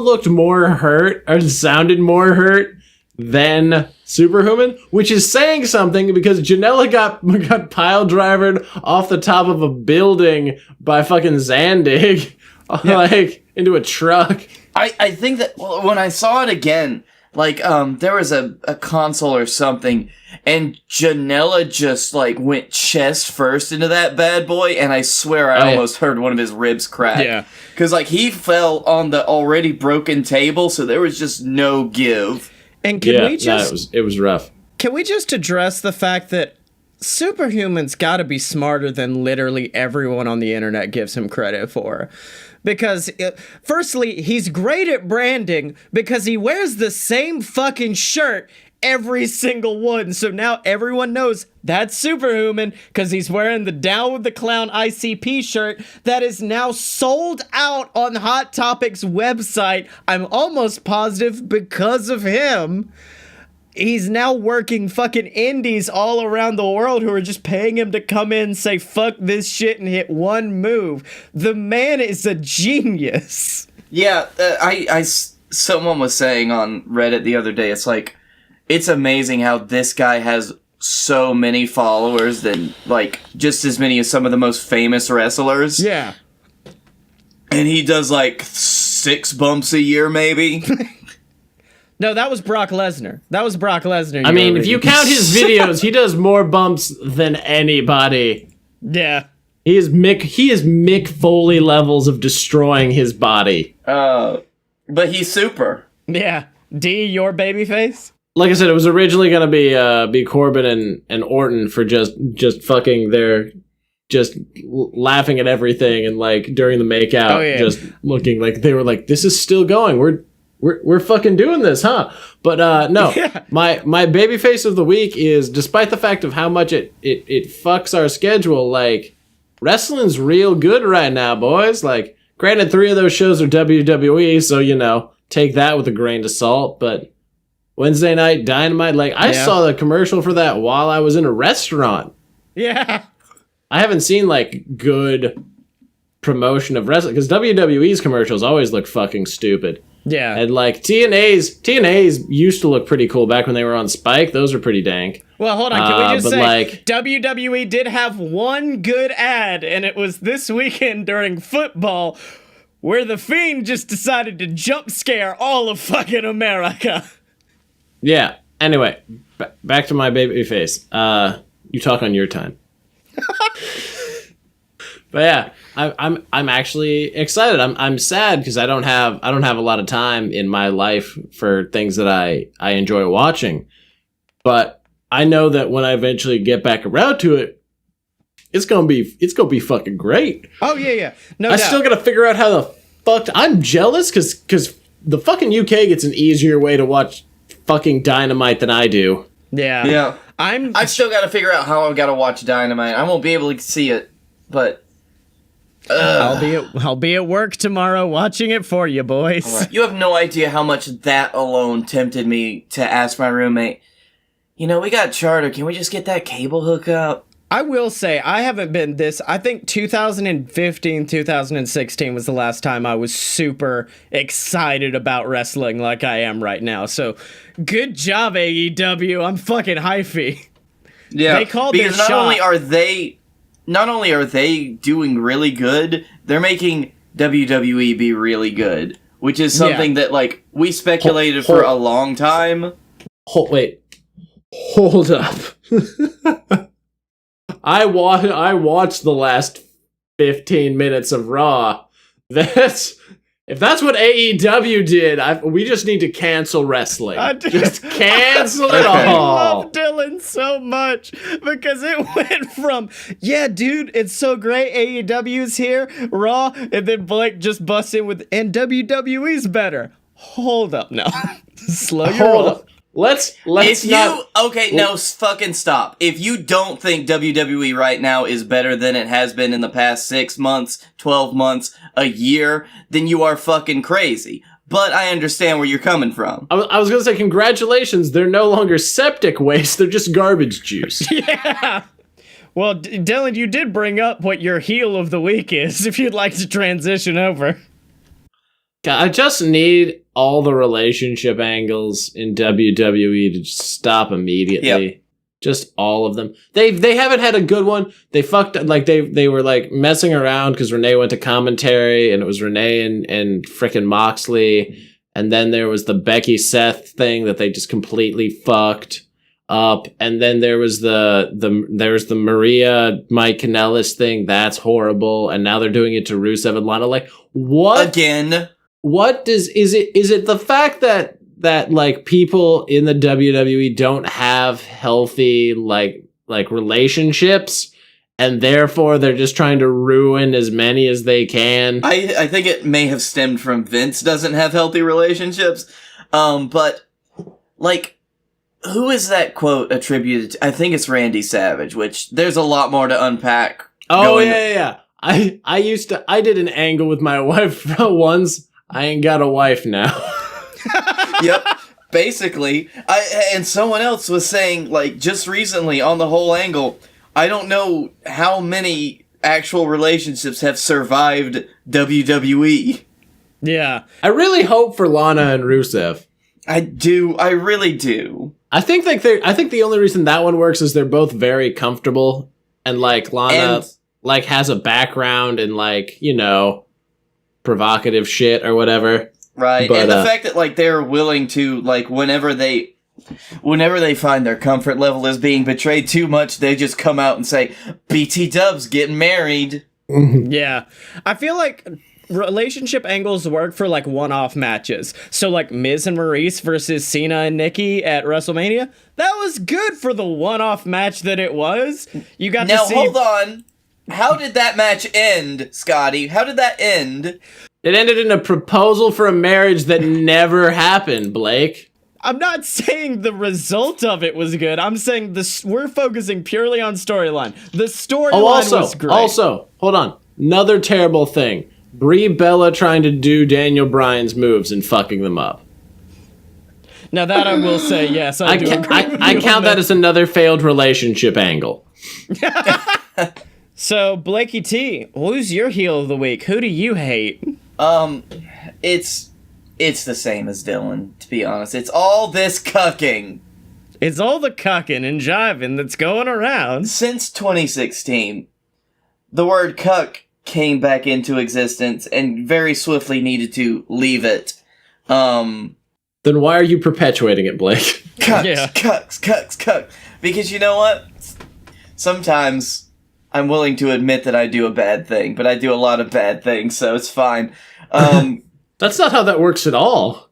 Speaker 1: looked more hurt, or sounded more hurt than Superhuman, which is saying something because Janela got pile drivered off the top of a building by fucking Zandig, like into a truck.
Speaker 2: I think that when I saw it again, like there was a console or something, and Janela just like went chest first into that bad boy, and I swear I almost heard one of his ribs crack.
Speaker 3: Yeah,
Speaker 2: because like he fell on the already broken table, so there was just no give.
Speaker 3: And it
Speaker 1: was rough.
Speaker 3: Can we just address the fact that Superhuman's got to be smarter than literally everyone on the internet gives him credit for? Because, firstly, he's great at branding because he wears the same fucking shirt every single one. So now everyone knows that's Superhuman because he's wearing the Down with the Clown ICP shirt that is now sold out on Hot Topic's website. I'm almost positive because of him. He's now working fucking indies all around the world who are just paying him to come in and say, fuck this shit, and hit one move. The man is a genius.
Speaker 2: Yeah, someone was saying on Reddit the other day, it's like, it's amazing how this guy has so many followers than, like, just as many as some of the most famous wrestlers.
Speaker 3: Yeah.
Speaker 2: And he does, like, 6 bumps a year, maybe.
Speaker 3: No, that was Brock Lesnar.
Speaker 1: I mean, if you count his videos, he does more bumps than anybody.
Speaker 3: Yeah.
Speaker 1: He is Mick Foley levels of destroying his body.
Speaker 2: But he's super.
Speaker 3: Yeah. D, your babyface?
Speaker 1: Like I said, it was originally gonna be Corbin and Orton for just fucking just laughing at everything, and like during the makeout, just looking like they were like, this is still going. We're fucking doing this, huh? But no, my babyface of the week is, despite the fact of how much it fucks our schedule, like, wrestling's real good right now, boys. Like, granted, 3 of those shows are WWE, so take that with a grain of salt. But Wednesday night Dynamite, like, I saw the commercial for that while I was in a restaurant.
Speaker 3: Yeah,
Speaker 1: I haven't seen like good promotion of wrestling because WWE's commercials always look fucking stupid.
Speaker 3: Yeah.
Speaker 1: And like TNA's used to look pretty cool back when they were on Spike. Those are pretty dank.
Speaker 3: Well, hold on. Can we just say,
Speaker 1: like,
Speaker 3: WWE did have one good ad, and it was this weekend during football, where the Fiend just decided to jump scare all of fucking America.
Speaker 1: Yeah. Anyway, back to my baby face. You talk on your time. But yeah, I'm actually excited. I'm sad because I don't have a lot of time in my life for things that I enjoy watching. But I know that when I eventually get back around to it, it's gonna be fucking great.
Speaker 3: Oh yeah. No
Speaker 1: I
Speaker 3: doubt.
Speaker 1: still gotta figure out how the fuck. I'm jealous because the fucking UK gets an easier way to watch fucking Dynamite than I do.
Speaker 3: Yeah.
Speaker 2: I've still got to figure out how I've got to watch Dynamite. I won't be able to see it, but
Speaker 3: I'll be at work tomorrow watching it for you, boys.
Speaker 2: you have no idea how much that alone tempted me to ask my roommate, we got Charter. Can we just get that cable hookup?
Speaker 3: I will say, I haven't been this... I think 2015, 2016 was the last time I was super excited about wrestling like I am right now. So, good job, AEW. I'm fucking hyphy.
Speaker 2: Yeah,
Speaker 3: They called
Speaker 2: because
Speaker 3: their shot.
Speaker 2: Not only are they doing really good, they're making WWE be really good, which is something that, like, we speculated for a long time.
Speaker 1: Hold up. I watched the last 15 minutes of Raw. If that's what AEW did, we just need to cancel wrestling. Just cancel it all.
Speaker 3: I love Dylan so much because it went from, yeah, dude, it's so great, AEW's here, Raw, and then Blake just busts in with, and WWE's better. Hold up, no. Slow your
Speaker 1: Hold
Speaker 3: roll.
Speaker 1: up. Let's
Speaker 2: fucking stop. If you don't think WWE right now is better than it has been in the past 6 months, 12 months, a year, then you are fucking crazy. But I understand where you're coming from.
Speaker 1: I was gonna say congratulations. They're no longer septic waste. They're just garbage juice.
Speaker 3: Yeah. Well, Dylan, you did bring up what your heel of the week is, if you'd like to transition over.
Speaker 1: I just need all the relationship angles in WWE to just stop immediately.
Speaker 2: Yep.
Speaker 1: Just all of them. They haven't had a good one. They fucked like they were like messing around because Renee went to commentary and it was Renee and frickin' Moxley, and then there was the Becky Seth thing that they just completely fucked up, and then there was the Maria Mike Kanellis thing that's horrible, and now they're doing it to Rusev and Lana. Like what
Speaker 2: Again?
Speaker 1: What is it the fact that like people in the WWE don't have healthy like relationships and therefore they're just trying to ruin as many as they can?
Speaker 2: I think it may have stemmed from Vince doesn't have healthy relationships. But like, who is that quote attributed to? I think it's Randy Savage, which there's a lot more to unpack.
Speaker 1: Oh yeah. I did an angle with my wife once. I ain't got a wife now.
Speaker 2: Yep. Basically, and someone else was saying, like, just recently on the whole angle, I don't know how many actual relationships have survived WWE.
Speaker 3: Yeah.
Speaker 1: I really hope for Lana and Rusev.
Speaker 2: I do. I really do.
Speaker 1: I think the only reason that one works is they're both very comfortable, and like Lana like has a background in like, provocative shit or whatever.
Speaker 2: Right.
Speaker 1: But,
Speaker 2: and the fact that like they're willing to like whenever they find their comfort level is being betrayed too much, they just come out and say, BT Dub's getting married.
Speaker 3: Yeah. I feel like relationship angles work for like one-off matches. So like Miz and Maurice versus Cena and Nikki at WrestleMania, that was good for the one-off match that it was. You got to see.
Speaker 2: Now hold on. How did that match end, Scottye? How did that end?
Speaker 1: It ended in a proposal for a marriage that never happened, Blake.
Speaker 3: I'm not saying the result of it was good. I'm saying we're focusing purely on storyline. The storyline was great.
Speaker 1: Also, hold on. Another terrible thing. Brie Bella trying to do Daniel Bryan's moves and fucking them up.
Speaker 3: Now that I will say, yes, I do agree with you
Speaker 1: I
Speaker 3: on
Speaker 1: count that as another failed relationship angle.
Speaker 3: So, Blakey T, who's your heel of the week? Who do you hate?
Speaker 2: It's the same as Dylan, to be honest. It's all this cucking.
Speaker 3: It's all the cucking and jiving that's going around.
Speaker 2: Since 2016, the word cuck came back into existence and very swiftly needed to leave it.
Speaker 1: Then why are you perpetuating it, Blake?
Speaker 2: Cucks, cucks. Because you know what? Sometimes I'm willing to admit that I do a bad thing, but I do a lot of bad things, so it's fine.
Speaker 1: That's not how that works at all.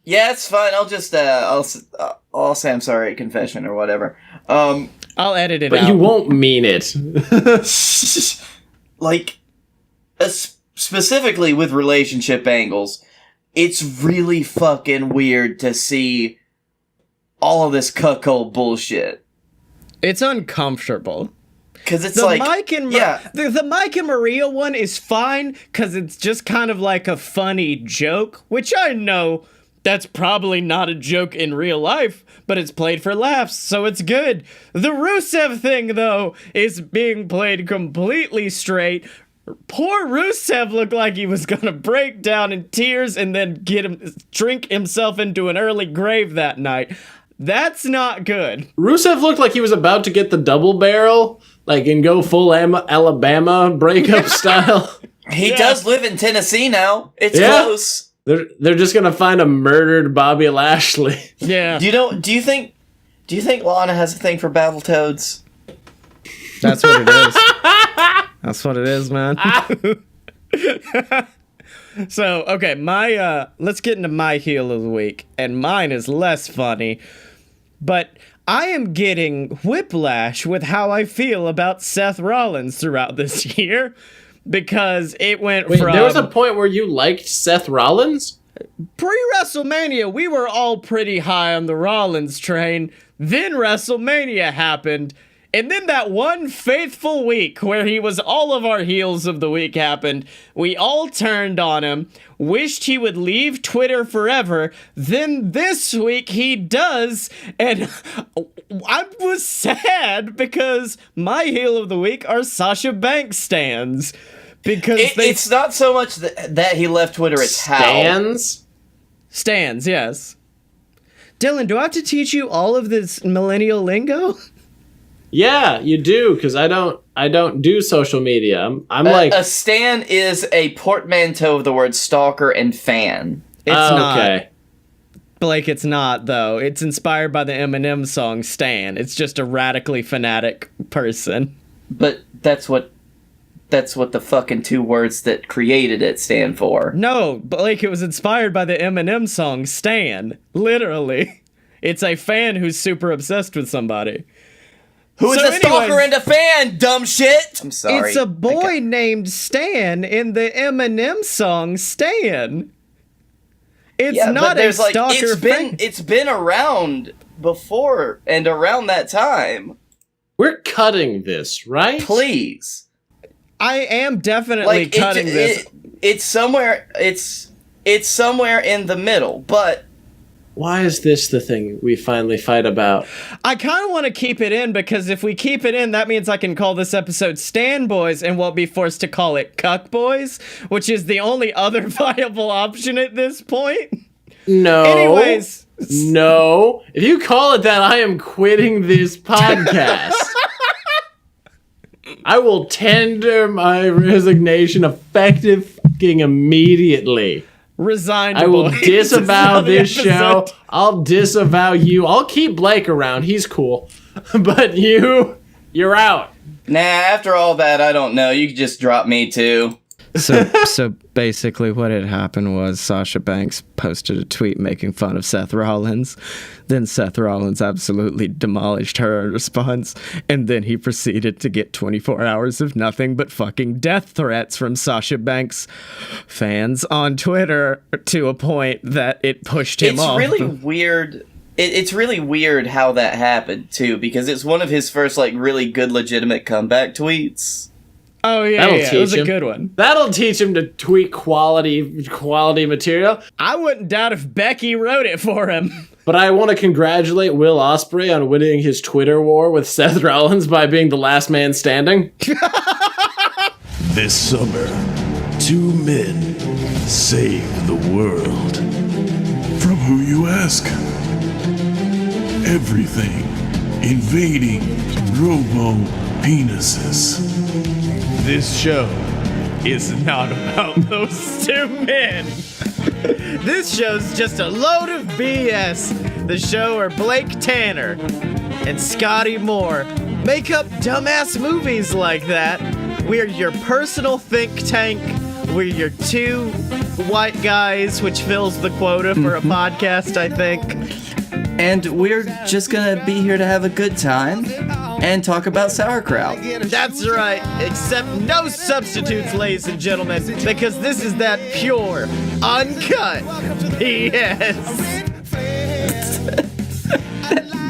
Speaker 2: Yeah, it's fine. I'll just I'll say I'm sorry at confession or whatever.
Speaker 3: I'll edit it
Speaker 1: But
Speaker 3: out.
Speaker 1: you won't mean it.
Speaker 2: Like, specifically with relationship angles, it's really fucking weird to see all of this cuckold bullshit.
Speaker 3: It's uncomfortable.
Speaker 2: Because it's
Speaker 3: The
Speaker 2: like,
Speaker 3: Mike and the Mike and Maria one is fine because it's just kind of like a funny joke, which I know that's probably not a joke in real life, but it's played for laughs, so it's good. The Rusev thing, though, is being played completely straight. Poor Rusev looked like he was gonna break down in tears and then drink himself into an early grave that night. That's not good.
Speaker 1: Rusev looked like he was about to get the double barrel, like and go full Alabama breakup style.
Speaker 2: he does live in Tennessee now. It's close.
Speaker 1: They're just gonna find a murdered Bobby Lashley.
Speaker 3: Yeah.
Speaker 2: Do you think Lana has a thing for Battletoads?
Speaker 3: That's what it is. That's what it is, man. So, okay, let's get into my heel of the week, and mine is less funny, but I am getting whiplash with how I feel about Seth Rollins throughout this year, because it went from...
Speaker 1: There was a point where you liked Seth Rollins?
Speaker 3: Pre-WrestleMania, we were all pretty high on the Rollins train, then WrestleMania happened, and then that one faithful week where he was all of our heels of the week happened. We all turned on him, wished he would leave Twitter forever. Then this week he does, and I was sad because my heel of the week are Sasha Banks stans. Because
Speaker 2: it's not so much that he left Twitter, it's
Speaker 1: Stans?
Speaker 3: Stans, yes. Dylan, do I have to teach you all of this millennial lingo?
Speaker 1: Yeah, you do, because I don't do social media. I'm like
Speaker 2: a stan is a portmanteau of the word stalker and fan.
Speaker 3: It's not.
Speaker 1: Okay.
Speaker 3: Blake, it's not, though. It's inspired by the Eminem song Stan. It's just a radically fanatic person.
Speaker 2: But that's what the fucking two words that created it stand for.
Speaker 3: No, Blake, it was inspired by the Eminem song Stan. Literally. It's a fan who's super obsessed with somebody.
Speaker 2: Who is a stalker and a fan, dumb shit? I'm sorry.
Speaker 3: It's a boy named Stan in the Eminem song Stan. It's not a stalker fan.
Speaker 2: It's been around before and around that time.
Speaker 1: We're cutting this, right?
Speaker 2: Please.
Speaker 3: I am definitely cutting this.
Speaker 2: It's somewhere in the middle, but
Speaker 1: Why is this the thing we finally fight about?
Speaker 3: I kind of want to keep it in because if we keep it in, that means I can call this episode Stan Boys and won't be forced to call it Cuck Boys, which is the only other viable option at this point.
Speaker 1: No.
Speaker 3: Anyways.
Speaker 1: No. If you call it that, I am quitting this podcast. I will tender my resignation effective fucking immediately.
Speaker 3: Resigned.
Speaker 1: I will
Speaker 3: boys.
Speaker 1: disavow this
Speaker 3: Episode.
Speaker 1: show. I'll disavow you. I'll keep Blake around. He's cool. But you're out.
Speaker 2: nah, after all that, I don't know. You could just drop me too.
Speaker 3: So basically what had happened was Sasha Banks posted a tweet making fun of Seth Rollins. Then Seth Rollins absolutely demolished her in response. And then he proceeded to get 24 hours of nothing but fucking death threats from Sasha Banks fans on Twitter to a point that it pushed him off.
Speaker 2: It's really weird. It's really weird how that happened too, because it's one of his first like really good legitimate comeback tweets.
Speaker 3: Oh yeah,
Speaker 1: That'll
Speaker 3: it
Speaker 1: teach
Speaker 3: was a
Speaker 1: him.
Speaker 3: good one.
Speaker 1: That'll teach him to tweet quality material.
Speaker 3: I wouldn't doubt if Becky wrote it for him.
Speaker 1: But I want to congratulate Will Ospreay on winning his Twitter war with Seth Rollins by being the last man standing.
Speaker 5: This summer, two men save the world. From who you ask? Everything invading robo-penises.
Speaker 3: This show is not about those two men. This show's just a load of BS. The show are Blake Tanner and Scottye Moore make up dumbass movies like that. We're your personal think tank. We're your two white guys, which fills the quota for a podcast, I think.
Speaker 2: And we're just gonna be here to have a good time and talk about sauerkraut.
Speaker 3: That's right, except no substitutes, ladies and gentlemen, because this is that pure, uncut BS.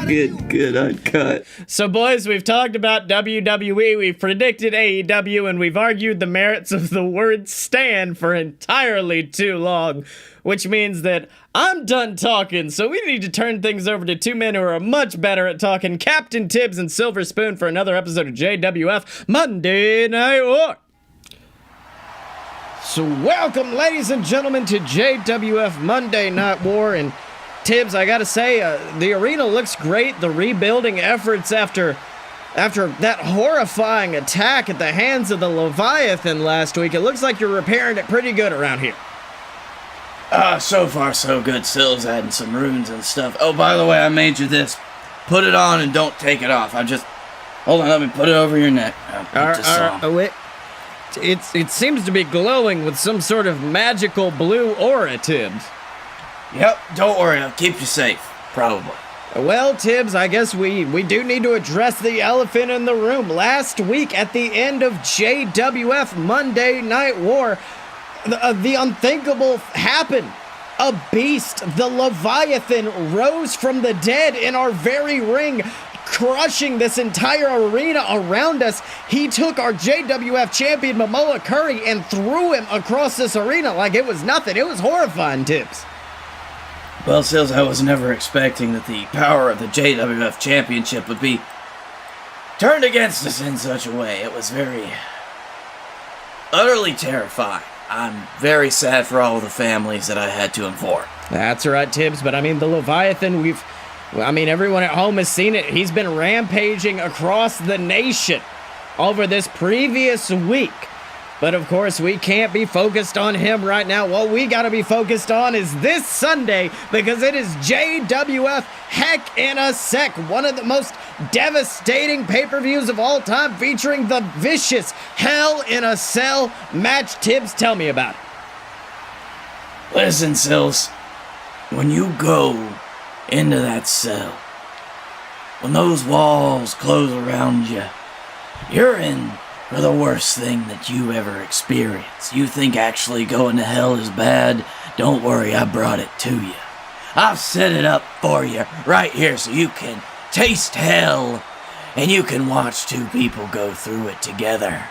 Speaker 2: Good, uncut.
Speaker 3: So, boys, we've talked about WWE, we've predicted AEW, and we've argued the merits of the word stan for entirely too long, which means that I'm done talking, so we need to turn things over to two men who are much better at talking, Captain Tibbs and Silver Spoon, for another episode of JWF Monday Night War. So welcome, ladies and gentlemen, to JWF Monday Night War, and Tibbs, I gotta say, the arena looks great. The rebuilding efforts after that horrifying attack at the hands of the Leviathan last week, it looks like you're repairing it pretty good around here.
Speaker 2: So far so good. Sills adding some runes and stuff. Oh, by the way, I made you this. Put it on and don't take it off. Hold on, let me put it over your neck.
Speaker 3: It seems to be glowing with some sort of magical blue aura, Tibbs.
Speaker 2: Yep, don't worry, I'll keep you safe. Probably.
Speaker 3: Well, Tibbs, I guess we do need to address the elephant in the room. Last week, at the end of JWF Monday Night War, the unthinkable happened. A beast, the Leviathan, rose from the dead in our very ring, crushing this entire arena around us. He took our JWF champion, Momoa Curry, and threw him across this arena like it was nothing. It was horrifying, Tibbs.
Speaker 2: Well, Sills, I was never expecting that the power of the JWF Championship would be turned against us in such a way. It was very, utterly terrifying. I'm very sad for all of the families that I had to inform.
Speaker 3: That's right, Tibbs, but I mean, the Leviathan, everyone at home has seen it. He's been rampaging across the nation over this previous week. But of course, we can't be focused on him right now. What we gotta be focused on is this Sunday, because it is JWF Heck in a Sec, one of the most devastating pay-per-views of all time, featuring the vicious Hell in a Cell match. Tibbs, tell me about it.
Speaker 2: Listen, Sills, when you go into that cell, when those walls close around you, you're in for the worst thing that you ever experienced. You think actually going to hell is bad? Don't worry, I brought it to you. I've set it up for you right here so you can taste hell and you can watch two people go through it together.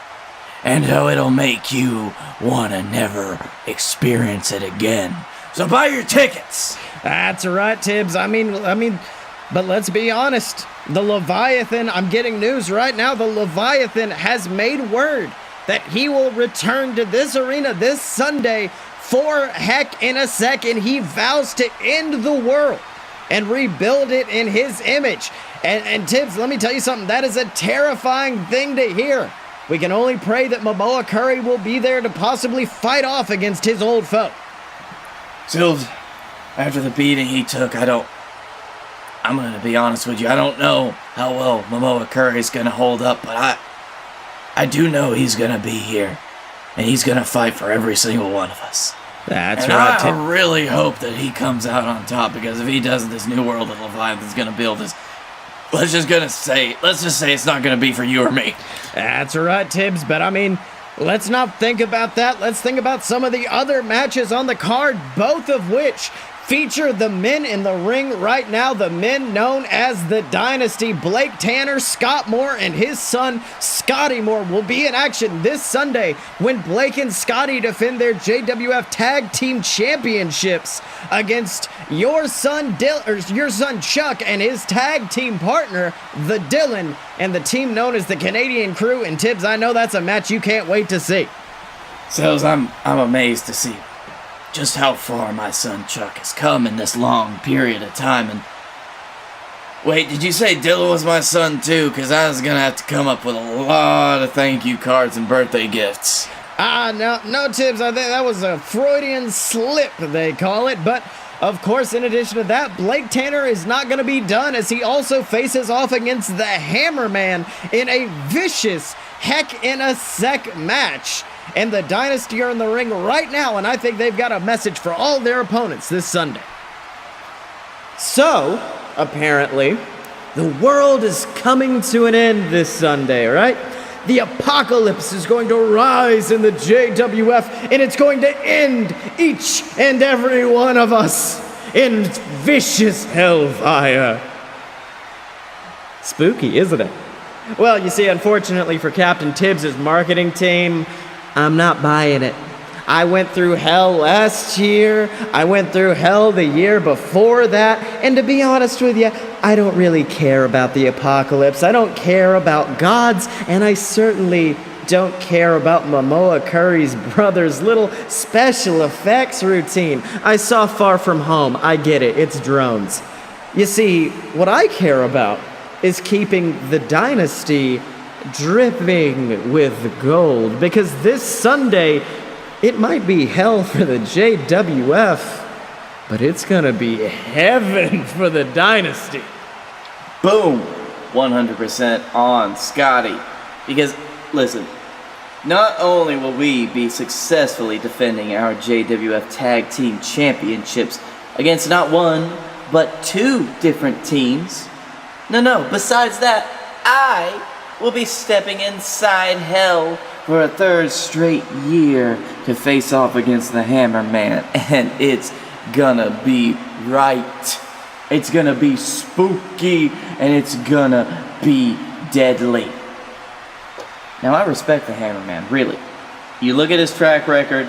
Speaker 2: And how it'll make you want to never experience it again. So buy your tickets!
Speaker 3: That's right, Tibbs. I mean, but let's be honest. The Leviathan, I'm getting news right now, the Leviathan has made word that he will return to this arena this Sunday for Heck in a Sec, and he vows to end the world and rebuild it in his image. And Tibbs, let me tell you something, that is a terrifying thing to hear. We can only pray that Momoa Curry will be there to possibly fight off against his old foe.
Speaker 2: Sills, after the beating he took, I'm gonna be honest with you, I don't know how well Momoa Curry's gonna hold up, but I do know he's gonna be here, and he's gonna fight for every single one of us.
Speaker 3: That's right.
Speaker 2: I really hope that he comes out on top, because if he doesn't, this new world that Leviathan's gonna build is, let's just say it's not gonna be for you or me.
Speaker 3: That's right, Tibbs, but I mean, let's not think about that. Let's think about some of the other matches on the card, both of which feature the men in the ring right now, the men known as the Dynasty. Blake Tanner, Scott Moore, and his son, Scottye Moore, will be in action this Sunday when Blake and Scottye defend their JWF Tag Team Championships against your son Chuck and his tag team partner, the Dylan, and the team known as the Canadian Crew. And Tibbs, I know that's a match you can't wait to see.
Speaker 2: So I'm amazed to see just how far my son Chuck has come in this long period of time. And wait, did you say Dylan was my son too? Because I was gonna have to come up with a lot of thank you cards and birthday gifts.
Speaker 3: No, Tibbs, I think that was a Freudian slip, they call it. But Of course, in addition to that, Blake Tanner is not going to be done as he also faces off against the Hammerman in a vicious Heck in a Sec match. And the Dynasty are in the ring right now, and I think they've got a message for all their opponents this Sunday. So, apparently, the world is coming to an end this Sunday, right? The apocalypse is going to rise in the JWF, and it's going to end each and every one of us in vicious hellfire. Spooky, isn't it? Well, you see, unfortunately for Captain Tibbs' marketing team, I'm not buying it. I went through hell last year, I went through hell the year before that, and to be honest with you, I don't really care about the apocalypse. I don't care about gods, and I certainly don't care about Momoa Curry's brother's little special effects routine. I saw Far From Home. I get it. It's drones. You see, what I care about is keeping the Dynasty dripping with gold, because this Sunday, it might be hell for the JWF, but it's gonna be heaven for the Dynasty.
Speaker 2: Boom! 100% on Scottye. Because, listen, not only will we be successfully defending our JWF Tag Team Championships against not one, but two different teams. No, besides that, I will be stepping inside hell for a third straight year to face off against the Hammerman, and it's gonna be right. It's gonna be spooky, and it's gonna be deadly. Now, I respect the Hammerman, really. You look at his track record,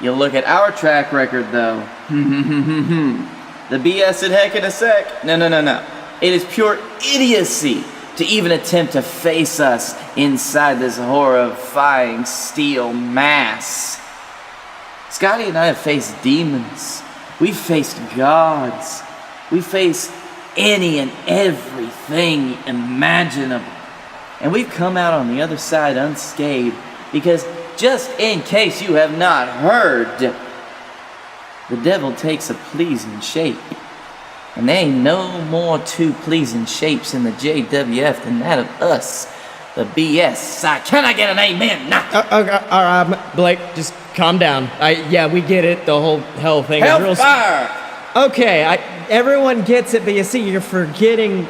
Speaker 2: you look at our track record, though. The BS at Heck in a Sec. No. It is pure idiocy to even attempt to face us inside this horrifying steel mass. Scottye and I have faced demons. We've faced gods. We faced any and everything imaginable. And we've come out on the other side unscathed, because just in case you have not heard, the devil takes a pleasing shape. And there ain't no more two pleasing shapes in the JWF than that of us, the BS side. Can I get an amen? Nah.
Speaker 3: All right, Blake, just calm down. Yeah, we get it. The whole hell thing is real.
Speaker 2: Hellfire!
Speaker 3: Okay, everyone gets it, but you see, you're forgetting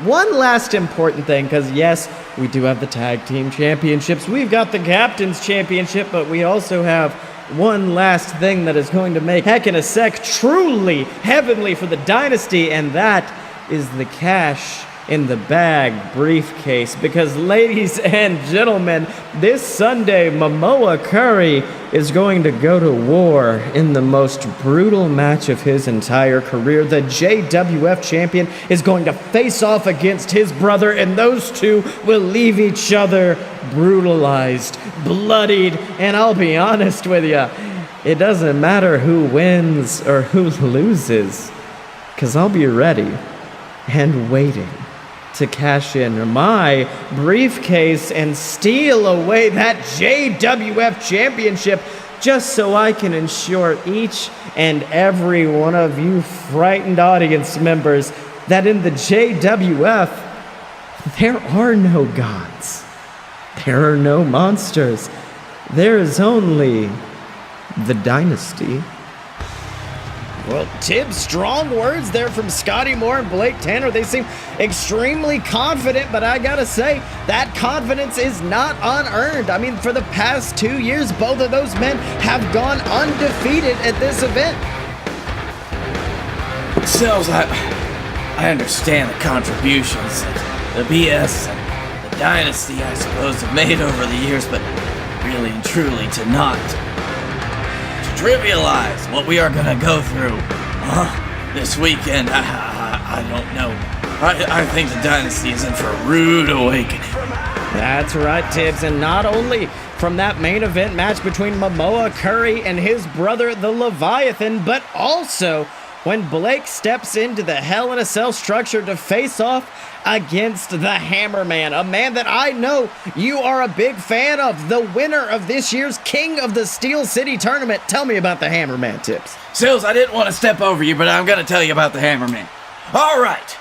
Speaker 3: one last important thing, because yes, we do have the Tag Team Championships. We've got the Captain's Championship, but we also have one last thing that is going to make Heck in a Sec truly heavenly for the Dynasty, and that is the cash in the bag briefcase. Because, ladies and gentlemen, this Sunday, Momoa Curry is going to go to war in the most brutal match of his entire career. The JWF champion is going to face off against his brother, and those two will leave each other brutalized, bloodied, and I'll be honest with you, it doesn't matter who wins or who loses, because I'll be ready and waiting to cash in my briefcase and steal away that JWF championship, just so I can ensure each and every one of you frightened audience members that in the JWF, there are no gods. There are no monsters. There is only the Dynasty. Well, Tibbs, strong words there from Scottye Moore and Blake Tanner. They seem extremely confident, but I gotta say, that confidence is not unearned. I mean, for the past 2 years, both of those men have gone undefeated at this event.
Speaker 2: Sells, I understand the contributions that the BS and the Dynasty, I suppose, have made over the years, but really and truly to trivialize what we are gonna go through this weekend, I don't know. I think the Dynasty is in for a rude awakening.
Speaker 3: That's right, Tibbs, and not only from that main event match between Momoa Curry and his brother, the Leviathan, but also when Blake steps into the Hell in a Cell structure to face off against the Hammerman, a man that I know you are a big fan of, the winner of this year's King of the Steel City tournament. Tell me about the Hammerman, Tips.
Speaker 2: Sills, I didn't want to step over you, but I'm going to tell you about the Hammerman. All right.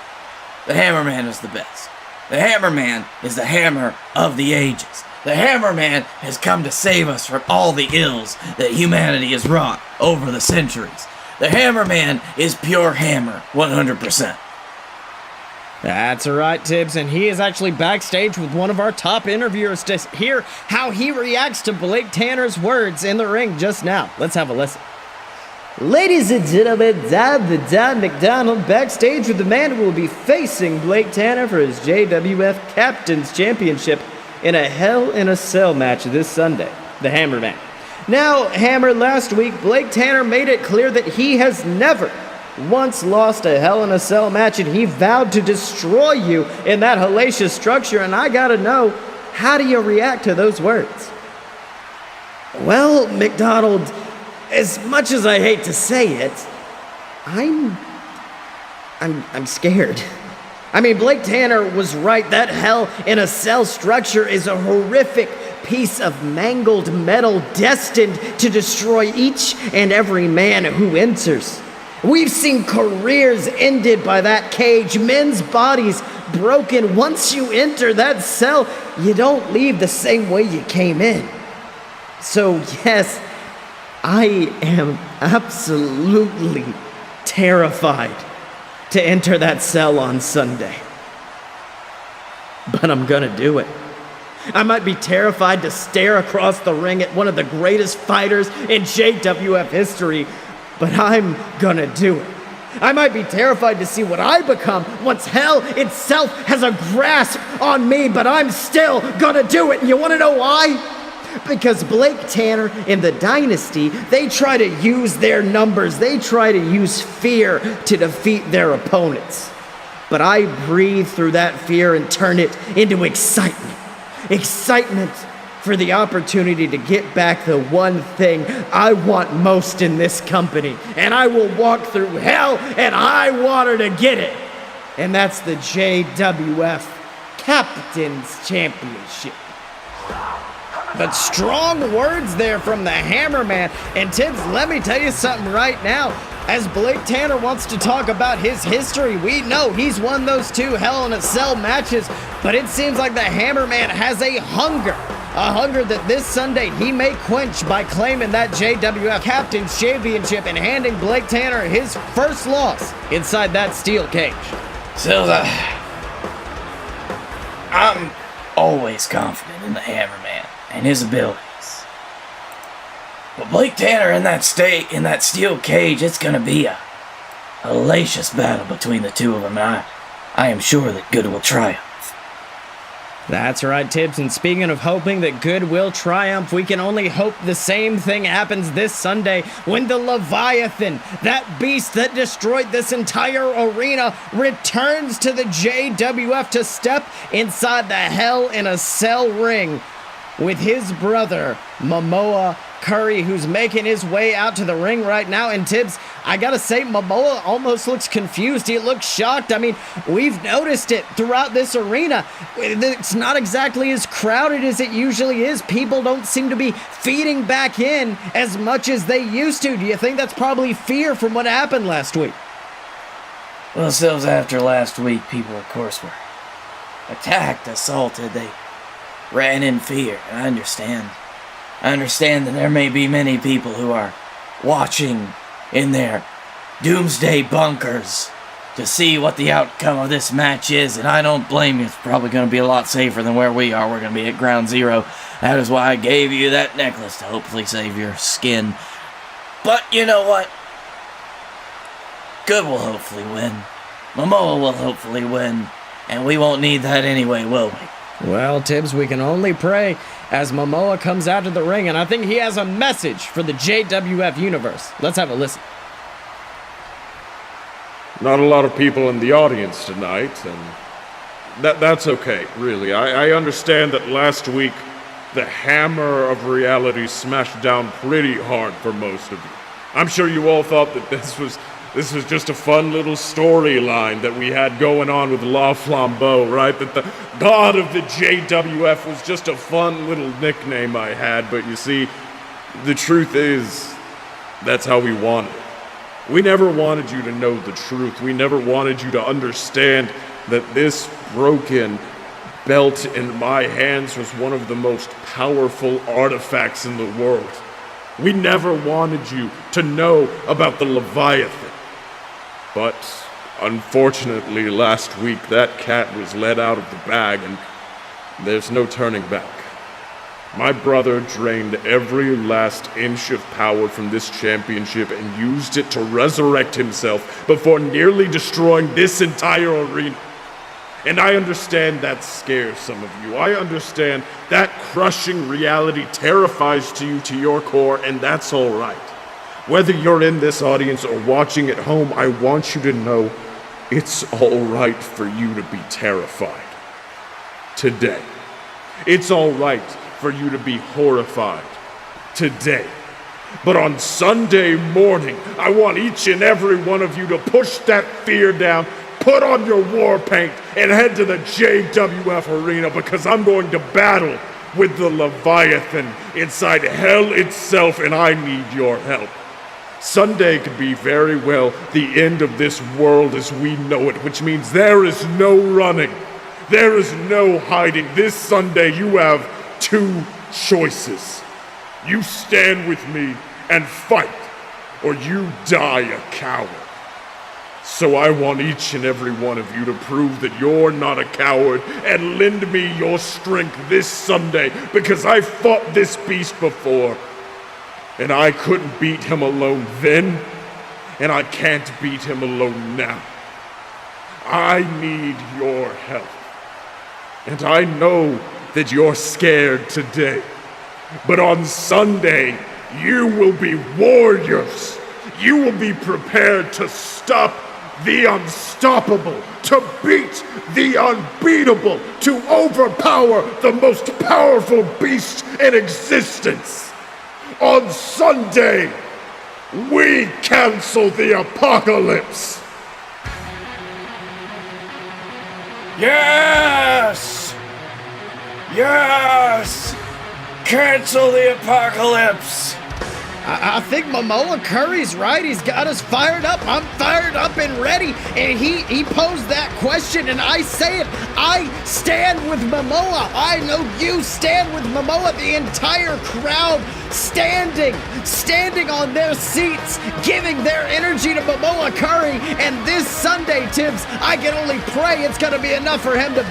Speaker 2: The Hammerman is the best. The Hammerman is the hammer of the ages. The Hammerman has come to save us from all the ills that humanity has wrought over the centuries. The Hammerman is pure hammer, 100%.
Speaker 3: That's right, Tibbs, and he is actually backstage with one of our top interviewers to hear how he reacts to Blake Tanner's words in the ring just now. Let's have a listen. Ladies and gentlemen, Don McDonald backstage with the man who will be facing Blake Tanner for his JWF Captain's Championship in a Hell in a Cell match this Sunday, the Hammerman. Now, Hammer, last week, Blake Tanner made it clear that he has never once lost a Hell in a Cell match, and he vowed to destroy you in that hellacious structure, and I gotta know, how do you react to those words? Well, McDonald, as much as I hate to say it, I'm scared. I mean, Blake Tanner was right. That Hell in a Cell structure is a horrific piece of mangled metal destined to destroy each and every man who enters. We've seen careers ended by that cage, men's bodies broken. Once you enter that cell, you don't leave the same way you came in. So yes, I am absolutely terrified to enter that cell on Sunday. But I'm gonna do it. I might be terrified to stare across the ring at one of the greatest fighters in JWF history, but I'm gonna do it. I might be terrified to see what I become once hell itself has a grasp on me, but I'm still gonna do it. And you wanna know why? Because Blake Tanner and the Dynasty, they try to use their numbers, they try to use fear to defeat their opponents. But I breathe through that fear and turn it into excitement. Excitement for the opportunity to get back the one thing I want most in this company. And I will walk through hell and high water to get it. And that's the JWF Captain's Championship. But strong words there from the Hammerman. And Tibbs, let me tell you something right now. As Blake Tanner wants to talk about his history, we know he's won those 2 Hell in a Cell matches, but it seems like the Hammerman has a hunger that this Sunday he may quench by claiming that JWF Captain's Championship and handing Blake Tanner his first loss inside that steel cage.
Speaker 2: Silva, I'm always confident in the Hammerman and his abilities. But Blake Tanner in that steel cage, it's gonna be a hellacious battle between the two of them, and I am sure that good will triumph.
Speaker 3: That's right, Tibbs, and speaking of hoping that good will triumph, we can only hope the same thing happens this Sunday when the Leviathan, that beast that destroyed this entire arena, returns to the JWF to step inside the Hell in a Cell ring with his brother, Momoa Curry, who's making his way out to the ring right now. And Tibbs, I gotta say, Momoa almost looks confused. He looks shocked. I mean, we've noticed it throughout this arena. It's not exactly as crowded as it usually is. People don't seem to be feeding back in as much as they used to. Do you think that's probably fear from what happened last week?
Speaker 2: Well, Sills, after last week, people, of course, were attacked, assaulted. They ran in fear. I understand. I understand that there may be many people who are watching in their doomsday bunkers to see what the outcome of this match is, and I don't blame you. It's probably going to be a lot safer than where we are. We're going to be at ground zero. That is why I gave you that necklace, to hopefully save your skin. But you know what? Good will hopefully win. Momoa will hopefully win. And we won't need that anyway, will we?
Speaker 3: Well, Tibbs, we can only pray as Momoa comes out of the ring, and I think he has a message for the JWF universe. Let's have a listen.
Speaker 6: Not a lot of people in the audience tonight, and that's okay, really. I understand that last week the hammer of reality smashed down pretty hard for most of you. I'm sure you all thought that this was This was just a fun little storyline that we had going on with La Flambeau, right? That the god of the JWF was just a fun little nickname I had, but you see, the truth is, that's how we wanted it. We never wanted you to know the truth. We never wanted you to understand that this broken belt in my hands was one of the most powerful artifacts in the world. We never wanted you to know about the Leviathan. But unfortunately, last week that cat was let out of the bag and there's no turning back. My brother drained every last inch of power from this championship and used it to resurrect himself before nearly destroying this entire arena. And I understand that scares some of you. I understand that crushing reality terrifies you to your core, and that's all right. Whether you're in this audience or watching at home, I want you to know it's all right for you to be terrified. Today. It's all right for you to be horrified. Today. But on Sunday morning, I want each and every one of you to push that fear down, put on your war paint, and head to the JWF arena, because I'm going to battle with the Leviathan inside hell itself, and I need your help. Sunday could be very well the end of this world as we know it, which means there is no running. There is no hiding. This Sunday you have two choices. You stand with me and fight, or you die a coward. So I want each and every one of you to prove that you're not a coward and lend me your strength this Sunday, because I fought this beast before, and I couldn't beat him alone then, and I can't beat him alone now. I need your help. And I know that you're scared today, but on Sunday, you will be warriors. You will be prepared to stop the unstoppable, to beat the unbeatable, to overpower the most powerful beast in existence. On Sunday, we cancel the apocalypse.
Speaker 2: Yes! Yes! Cancel the apocalypse!
Speaker 3: I think Momoa Curry's right. He's got us fired up. I'm fired up and ready. And he posed that question, and I say it. I stand with Momoa. I know you stand with Momoa. The entire crowd standing on their seats, giving their energy to Momoa Curry. And this Sunday, Tibbs, I can only pray it's going to be enough for him to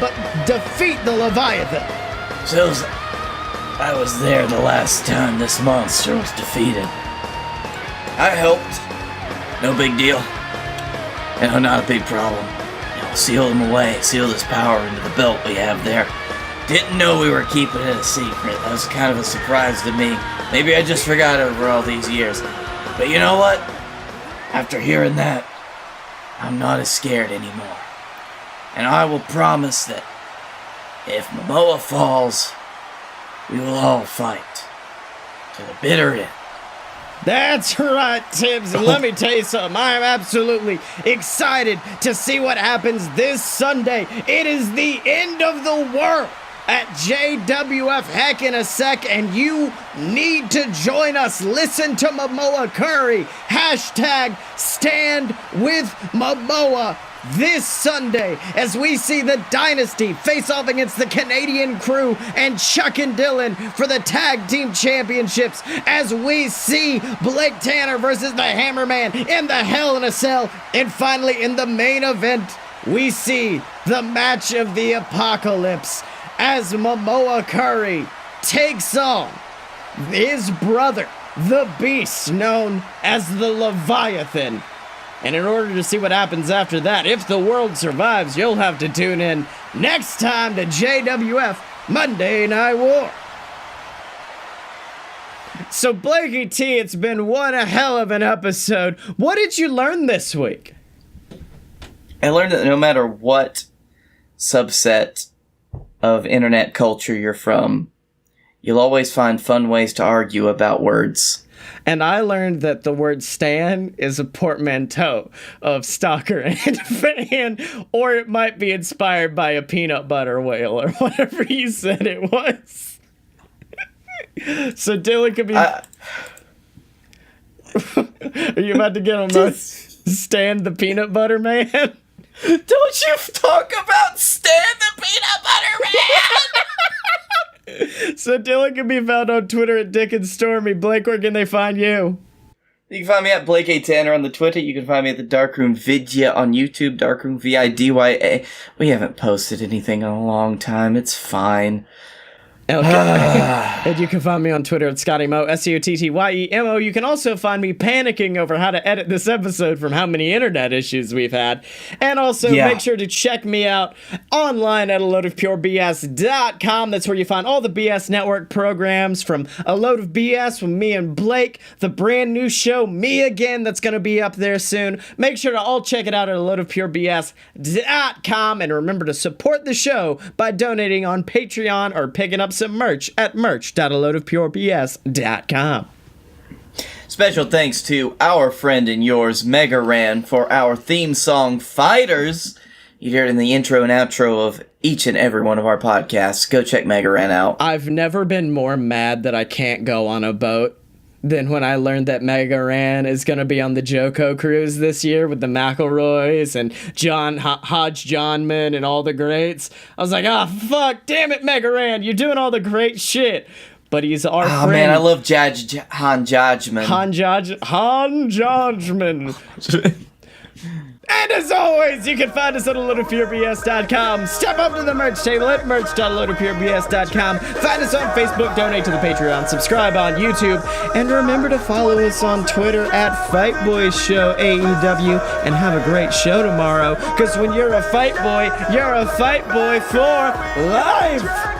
Speaker 3: defeat the Leviathan.
Speaker 2: Sills, I was there the last time this monster was defeated. I helped. No big deal. Not a big problem. Seal him away. Seal this power into the belt we have there. Didn't know we were keeping it a secret. That was kind of a surprise to me. Maybe I just forgot over all these years. But you know what? After hearing that, I'm not as scared anymore. And I will promise that if Momoa falls, we will all fight to the bitter end.
Speaker 3: That's right, Tibbs. And let me tell you something. I am absolutely excited to see what happens this Sunday. It is the end of the world at JWF Heck in a Sec, and you need to join us. Listen to Momoa Curry. Hashtag Stand with Momoa this Sunday as we see the Dynasty face off against the Canadian Crew and Chuck and Dylan for the Tag Team Championships, as we see Blake Tanner versus the Hammerman in the Hell in a Cell, and finally in the main event we see the match of the apocalypse as Momoa Curry takes on his brother, the Beast, known as the Leviathan. And in order to see what happens after that, if the world survives, you'll have to tune in next time to JWF Monday Night War. So Blakey T, it's been one hell of an episode. What did you learn this week?
Speaker 2: I learned that no matter what subset of internet culture you're from, you'll always find fun ways to argue about words.
Speaker 3: And I learned that the word stan is a portmanteau of stalker and fan, or it might be inspired by a peanut butter whale or whatever you said it was. So Dylan could be... Are you about to get on Stan the Peanut Butter Man?
Speaker 2: Don't you talk about Stan the Peanut Butter Man!
Speaker 3: So Dylan can be found on Twitter at Dick and Stormy. Blake, where can they find you?
Speaker 2: You can find me at Blake A. Tanner on the Twitter. You can find me at the Darkroom Vidya on YouTube. Darkroom Vidya. We haven't posted anything in a long time. It's fine.
Speaker 3: Okay. And you can find me on Twitter at Scottye Moore, SCOTTYEMO. You can also find me panicking over how to edit this episode from how many internet issues we've had. And also make sure to check me out online at aloadofpurebs.com. That's where you find all the BS Network programs, from A Load of BS with me and Blake, the brand new show Me Again that's going to be up there soon. Make sure to all check it out at aloadofpurebs.com. And remember to support the show by donating on Patreon or picking up some merch at merch.aloadofpurebs.com.
Speaker 2: Special thanks to our friend and yours, Mega Ran, for our theme song, Fighters. You hear it in the intro and outro of each and every one of our podcasts. Go check Mega Ran out.
Speaker 3: I've never been more mad that I can't go on a boat than when I learned that Mega Ran is going to be on the Joko cruise this year with the McElroys and Hodge Johnman and all the greats. I was like, fuck, damn it, Mega Ran, you're doing all the great shit. But he's our friend. Oh, man,
Speaker 2: I love Han Judgman.
Speaker 3: Han Judgman. And as always, you can find us at aloadofpurebs.com. Step up to the merch table at merch.aloadofpurebs.com. Find us on Facebook, donate to the Patreon, subscribe on YouTube, and remember to follow us on Twitter at Fight Boys Show AEW, and have a great show tomorrow, because when you're a fight boy for life.